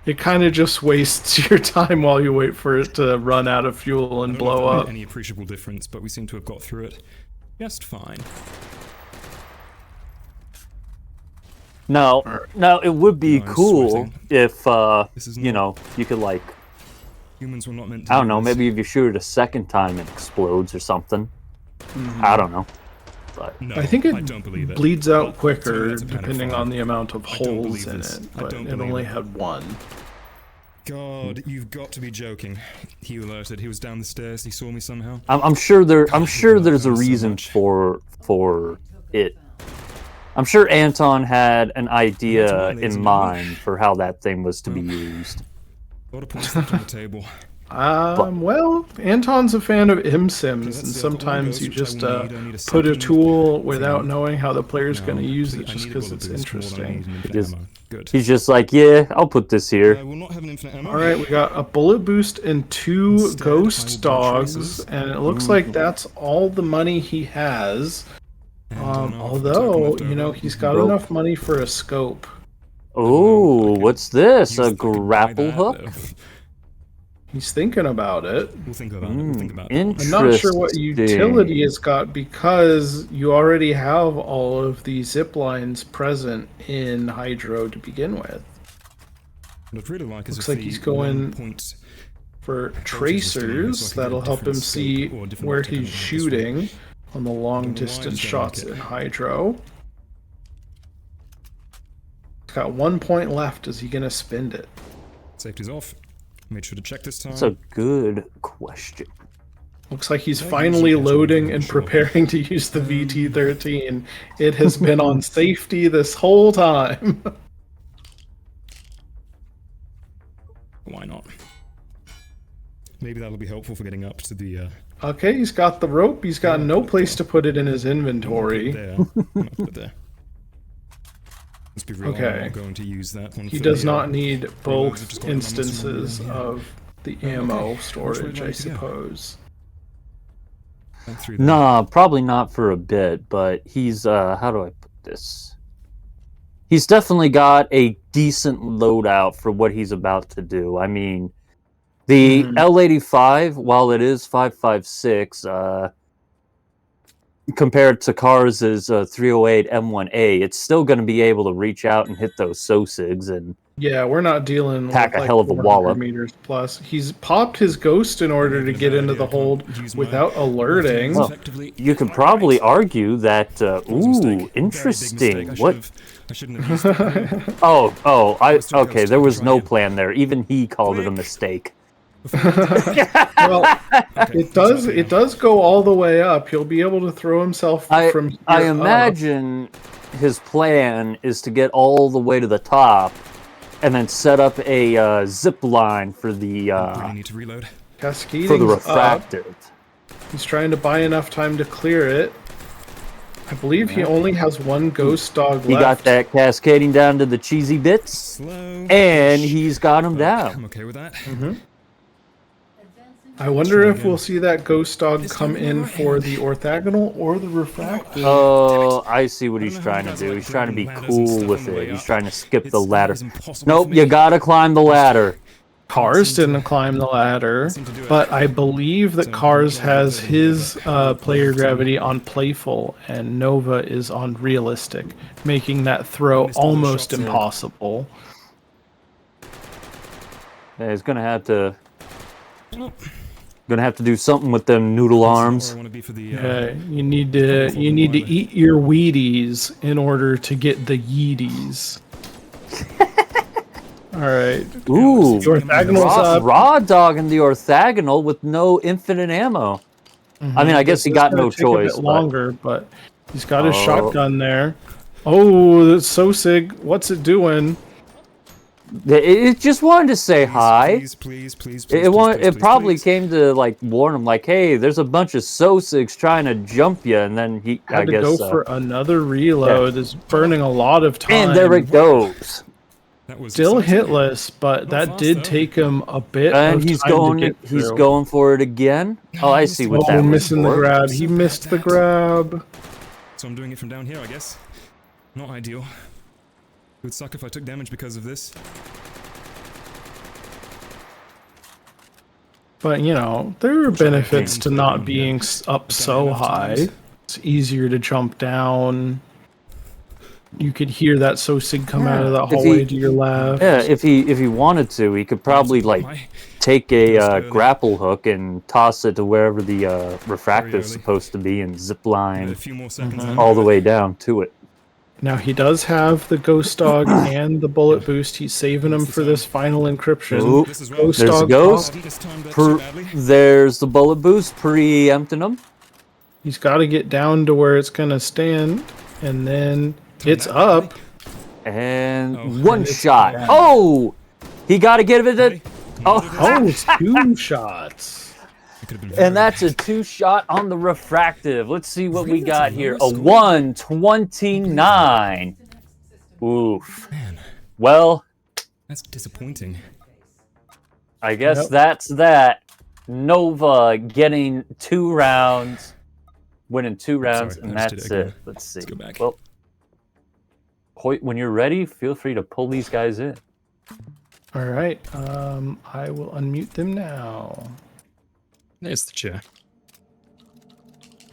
It kind of just wastes your time while you wait for it to run out of fuel and I don't know if blow that made up. Any appreciable difference, but we seem to have got through it just fine. Now, it would be No, I'm cool sweating. if This is you know, you could like, Humans were not meant to I don't do know, this. maybe if you shoot it a second time, it explodes or something. I don't know, but No, I think I don't believe it it. bleeds out Tell me quicker that's a panic depending fire. on the amount of I don't holes believe in this. it, I but don't it believe only it. had one. God, you've got to be joking. He alerted. He was down the stairs. He saw me somehow. I'm sure I'm God, sure I love there's a him so reason much. for it. I'm sure Anton had an idea tonight, ladies in and mind for how that thing was to be used. A lot of points left on the table. Well, Anton's a fan of ImSims, let's and see how the line sometimes goes, you which I just will need. I need a put a second tool without thing. knowing how the player's No, going to use please, it I just need a because bullet it's boost more than I need interesting. an infinite Just- ammo. Good. He's just like, yeah, I'll put this I here. will not have an infinite ammo. All right, we got a bullet boost and 2 Instead, I will ghost buy dogs, traces. and it looks like that's all the money he has. And an alpha token Although, left you know, over. he's got Broke. enough money for a scope. Oh, okay. what's this? Use- A I could buy grapple that, hook? though. He's thinking about it. We'll think about it. We'll think about it. I'm not sure what Interesting. utility it's got because you already have all of the zip lines present in Hydro to begin with. What I'd really like is Looks if like the he's going 1 point for was tracers, so I can get a that'll help him different see scope or a different where optic on he's this one. shooting on the long why I distance just don't like shots it. in Hydro. He's got 1 point left. Is he going to spend it? Safety's off. Made sure to check this time. That's a good question. Looks like he's That finally usually gets loading me, and sure. preparing to use the VT-13. It has been on safety this whole time. Why not? Maybe that'll be helpful for getting up to the. Okay, he's got the rope. He's got no place to put it in his Put it inventory. there. I'm gonna put it there. Let's be real. Okay. I'm not going to use that one. He for does the, not need I've just both got my muscle instances memory, yeah. of the ammo okay. storage, Which way I do you want to go? suppose. Back through there. Nah, probably not for a bit, but he's how do I put this? He's definitely got a decent loadout for what he's about to do. I mean, the L85, while it is 5.56, compared to Kars's 308 M1A, it's still going to be able to reach out and hit those SOSIGs and Yeah, we're not dealing Pack with a hell of a 400 wallop. meters plus. He's popped his ghost in order to get into the hold without alerting. Well, you could probably argue that. That was a mistake. Ooh, Very big interesting. mistake. What? I shouldn't have used that. Okay. There was no plan there. Even he called it a mistake. Well, Okay, it does go all the way up. He'll be able to throw himself from here I up. imagine his plan is to get all the way to the top, and then set up a zip line for the Really need to reload. Cascading for the up. refractive. He's trying to buy enough time to clear it. I believe he only has one ghost dog left. He got that cascading down to the cheesy bits, Slow. and he's got him I'm down. okay with that. I wonder Try if again. we'll see that ghost dog This come time in right for hand. the orthogonal or the refractive. Oh, I see what he's know how trying you to guys do. like He's trying to be climbing ladders and cool stuff with on the way it. He's up. trying to skip the It's ladder. impossible Nope, for you me. gotta climb the ladder. Cars didn't climb the ladder, seem to do it. but I believe that So, Cars yeah, has yeah, his player gravity on playful and Nova is on realistic, making that throw Missed all the almost shots. impossible. Yeah, he's gonna have to do something with them noodle arms. I want to be for the. You need to eat your Wheaties in order to get the Yeeties. All right. Ooh, The orthogonal's up. raw dog in the orthogonal with no infinite ammo. I mean, I guess he This is got gonna no take a choice. bit But longer, but he's got his Oh. shotgun there. Oh, the Sosig, what's it doing? it just wanted to say hi. Please. It probably came to like warn him, like, hey, there's a bunch of Sosigs trying to jump you, and then he, I Had to guess, go for another reload. Is burning a lot of time. and there it goes. That was Still decisive. hitless, but that fast, did though. take him a bit And of he's time to going, get he's through. going for it again. Oh, I see what Oh, that was missing the for. grab. He missed the grab. So I'm doing it from down here, I guess. Not ideal. It would suck if I took damage because of this. But, you know, there are benefits to not being up so high. It's easier to jump down. You could hear that Sosig come out of the If hallway he- to your left. Yeah, if he wanted to, he could probably like take a early. grapple hook and toss it to wherever the refractor's early. supposed to be and zip A line few more seconds. all the way down to it. Now he does have the Ghost Dog and the Bullet Boost. He's saving them for this final encryption. Ooh, This is well. Ghost there's a Dog ghost. off. Just timed that so badly. There's the bullet boost preempting him, He's got to get down to where it's going to stand, and then it's that up. and Oh. one And it's shot. down. Oh, he got to get it. Ready? Oh, Oh, 2 shots. It could have been very and that's a bad. 2-shot on the refractive. Let's see what we Really? got That's a here. low A score. 129. Oof. Man, Well, that's disappointing. I guess Yep. that's that. Nova getting 2 rounds, winning 2 rounds, Sorry, and I just did that's it again. it. Let's see. Let's go back. Well, Hoyt, when you're ready, feel free to pull these guys in. All right. I will unmute them now. There's the chair.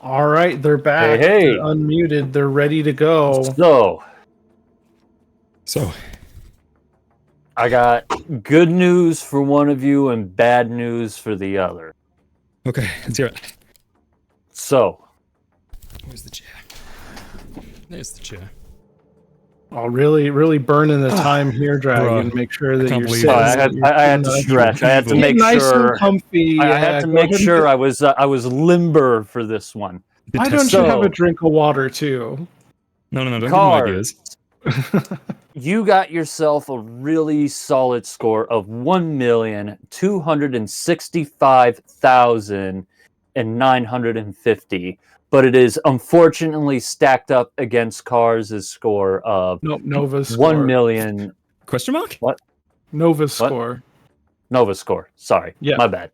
All right, they're back. Hey, hey. They're unmuted. They're ready to go. So, So, I got good news for one of you and bad news for the other. okay, let's hear it. So, Where's the chair? There's the chair. Oh, really burning the time here, Dragon. Bruh, Make sure that can't you're believe sitting. it. I had to stretch. I had to Get make nice sure. and comfy. I had to Go make ahead and sure get- I was limber for this one. Why don't So- you have a drink of water too? No, don't give me Cars. ideas. You got yourself a really solid score of 1,265,950, but it is unfortunately stacked up against Cars' score of Nope, Nova's score. 1 million. Question mark? Nova's What? score. Nova score. Sorry, Yeah. my bad.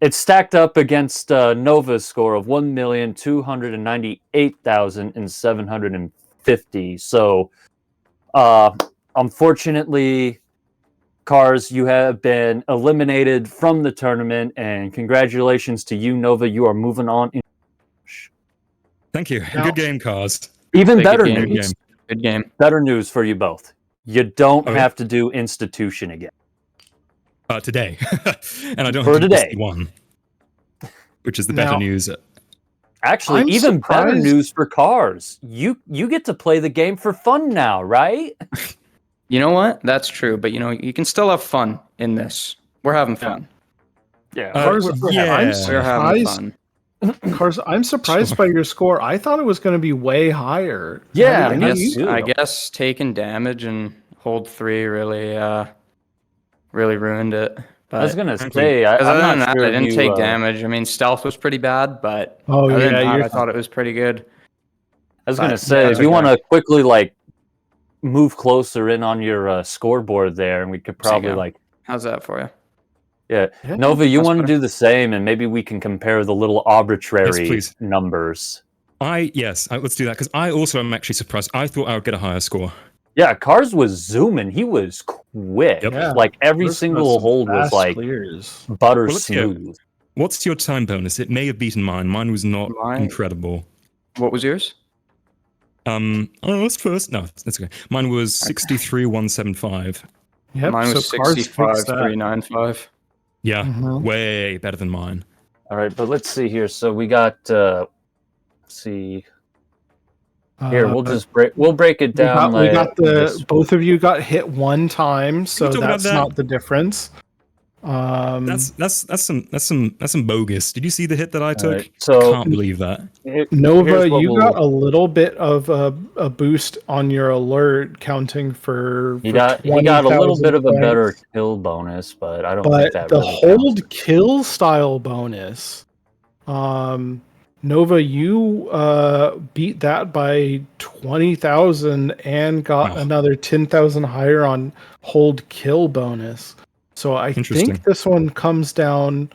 It's stacked up against Nova's score of 1,298,750. So, unfortunately, Cars, you have been eliminated from the tournament, and congratulations to you, Nova. You are moving on. Thank you. Now- Good game, Cars. Even Take it better game, Good news. game. Good game. Better news for you both. You don't Oh, yeah? have to do institution again. Today. And I don't For have to do today. one, which is the better Now- news. Actually, I'm even better surprised- news for Cars. You get to play the game for fun now, right? You know what? That's true, but you can still have fun in this. We're having fun. Yeah. Cars, yeah. I'm We're having surprised. fun. Cars, I'm surprised by your score. I thought it was going to be way higher. Yeah, How me do you- too. I guess taking damage and hold 3 really ruined it. But I was gonna Frankly, say, other I'm than not that, sure I if didn't you, take damage. I mean, stealth was pretty bad, but Oh other than yeah, that, you're I thought it was pretty good. I was gonna But, say, yeah, if you okay. want to quickly like move closer in on your scoreboard there, and we could probably go. like, How's that for you? yeah, Yeah, Nova, you that's want to better. do the same, and maybe we can compare the little arbitrary please. numbers. Let's do that, because I also am actually surprised. I thought I would get a higher score. Yeah, Cars was zooming. He was quick. Yep. Yeah. Like every There's single some hold was fast like clears. butter Well, let's hear it. smooth. What's your time bonus? It may have beaten mine. Mine was not Mine- incredible. What was yours? Let's first. No, that's okay. Mine was 63,175. Yep, Mine was so Cars fixed that. 65,395. Yeah, Mhm. way better than mine. All right, but let's see here. So we got. Let's see here. We'll just break. We'll break it we down. got, we got this- both of you got hit one time, so talk about that's that? not the difference. That's some bogus. Did you see the hit that I took? Alright, so Can't believe that. Nova, here's what you we'll- got a little bit of a boost on your alert, counting for. He for got a little 20,000 bit of a points. better kill bonus, but I don't think But that the really hold counts. kill style bonus, Nova, you beat that by 20,000 and got Wow. another 10,000 higher on hold kill bonus. So I Interesting. think this one comes down.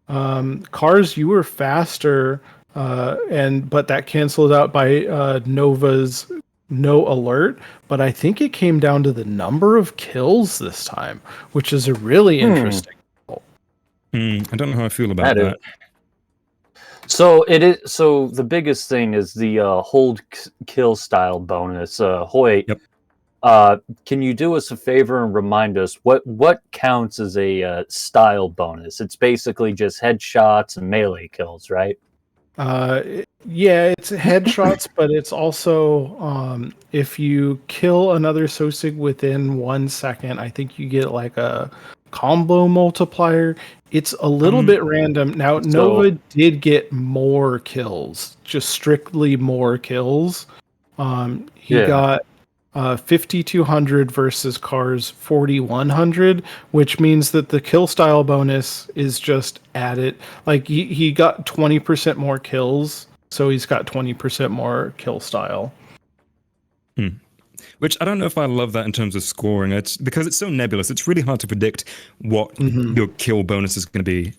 Cars, you were faster, but that canceled out by Nova's no alert. But I think it came down to the number of kills this time, which is a really interesting. I don't know how I feel about That is- that. So it is. So the biggest thing is the hold kill style bonus. Hoyt, Yep. can you do us a favor and remind us what counts as a style bonus? It's basically just headshots and melee kills, right? Yeah, it's headshots, but it's also if you kill another Sosig within 1 second, I think you get like a combo multiplier. It's a little bit random. Now, Nova did get more kills, just strictly more kills. He got 5,200 versus Car's 4,100, which means that the kill style bonus is just added. Like he got 20% more kills, so he's got 20% more kill style. Which I don't know if I love that in terms of scoring. It's because it's so nebulous. It's really hard to predict what your kill bonus is going to be.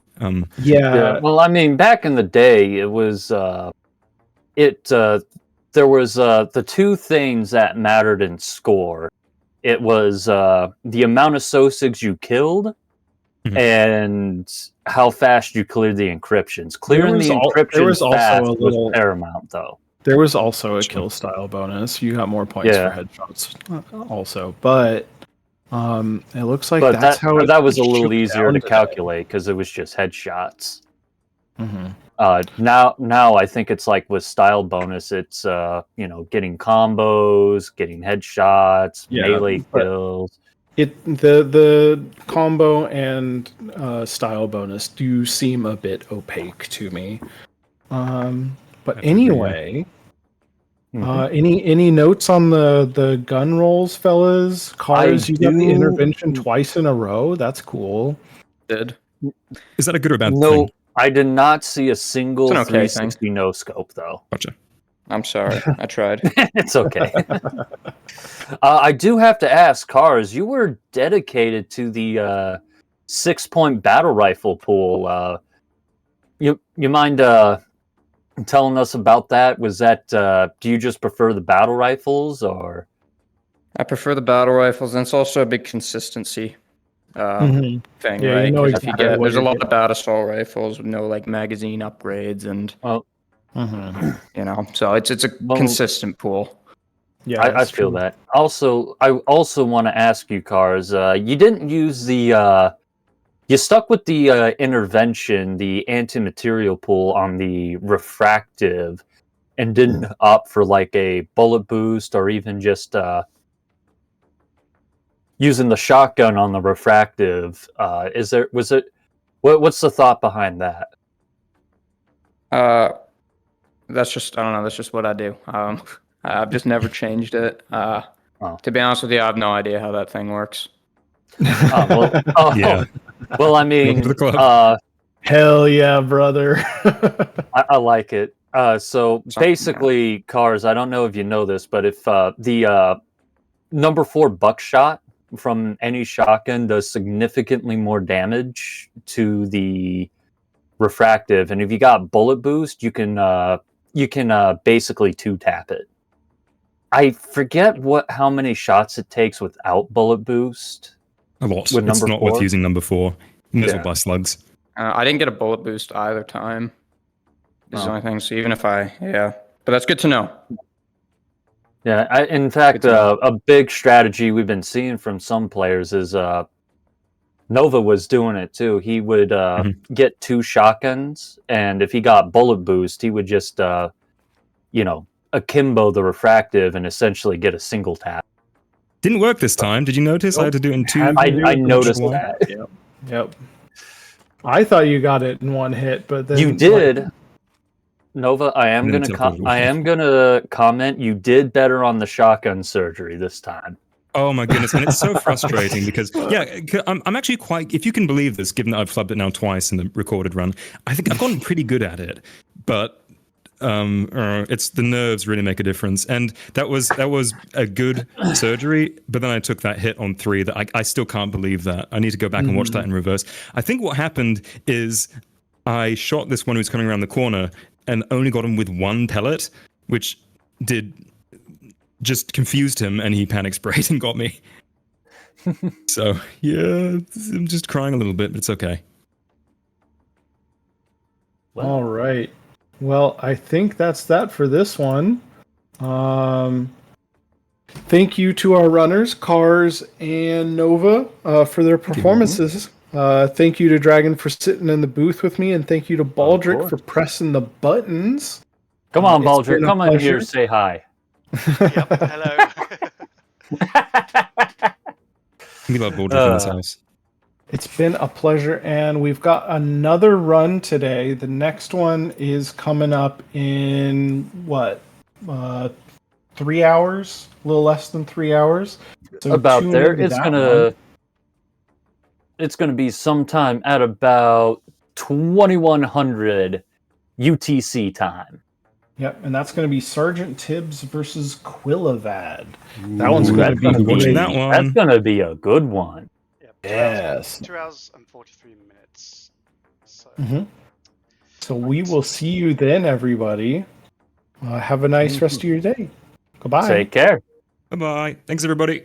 Yeah. Well, I mean, back in the day, it was there was the two things that mattered in score. It was the amount of Sosigs you killed and how fast you cleared the encryptions. Clearing the encryptions fast was paramount, though. There was also a kill style bonus. You got more points for headshots also, but it looks like that's how that was a little easier to calculate because it was just headshots. Now I think it's like with style bonus, it's getting combos, getting headshots, melee kills. The combo and style bonus do seem a bit opaque to me. But anyway, any notes on the gun rolls, fellas? Cars, you got the intervention twice in a row. That's cool. Did. Is that a good or bad No, thing? I did not see a single It's an okay 360 no scope though. Gotcha. I'm sorry. I tried. It's okay. I do have to ask, Cars, you were dedicated to the 6-point battle rifle pool. You mind telling us about that? Was that do you just prefer the battle rifles or? I prefer the battle rifles, and it's also a big consistency thing, right? You know Because exactly there's a lot of bad assault rifles with no like magazine upgrades, and so it's a consistent pool. Yeah, I feel that. Also, I also want to ask you, Cars. You didn't use the. You stuck with the intervention, the anti-material pool on the refractive, and didn't opt for like a bullet boost or even just using the shotgun on the refractive. What's the thought behind that? That's just, I don't know. That's just what I do. I've just never changed it. To be honest with you, I have no idea how that thing works. Yeah. Well, I mean, hell yeah, brother. I like it. So basically, Cars, I don't know if you know this, but if the number 4 buckshot from any shotgun does significantly more damage to the refractive, and if you got bullet boost, you can basically 2-tap it. I forget how many shots it takes without bullet boost. A lot. With it's number not 4? worth using number 4. You may as well buy slugs. I didn't get a bullet boost either time. This is the only thing. So even if but that's good to know. Yeah, in fact, a big strategy we've been seeing from some players is Nova was doing it too. He would get 2 shotguns, and if he got bullet boost, he would just, akimbo the refractive and essentially get a single tap. Didn't work this time. Did you notice? I had to do it in 2. I noticed that. Yep. I thought you got it in 1 hit, but then you did. Nova, I am gonna comment. You did better on the shotgun surgery this time. Oh my goodness, and it's so frustrating because I'm actually quite. If you can believe this, given that I've flubbed it now twice in the recorded run, I think I've gotten pretty good at it. But it's the nerves really make a difference, and that was a good surgery. But then I took that hit on 3 that I still can't believe that. I need to go back and watch that in reverse. I think what happened is I shot this one who was coming around the corner and only got him with 1 pellet, which just confused him, and he panic sprayed and got me. So yeah, I'm just crying a little bit, but it's okay. All right. Well, I think that's that for this one. Thank you to our runners, Cars and Nova, for their performances. Thank you to Dragon for sitting in the booth with me, and thank you to Baldrick for pressing the buttons. Come on, It's Baldrick, been a come in pleasure. here, say hi. Yep. Hello. We love Baldrick in this house. It's been a pleasure, and we've got another run today. The next one is coming up in what? 3 hours? A little less than 3 hours. So About tune there, into it's that gonna one. it's gonna be sometime at about 2100 UTC time. Yep, and that's going to be Sergeant Tibbs versus Quillavad. That one's going to That's be gonna watching great. that one. That's gonna be a good one. Yep. Yes. 2 hours and 43 minutes. So So we will see you then, everybody. Have a nice rest of your day. Goodbye. Take care. Bye bye. Thanks, everybody.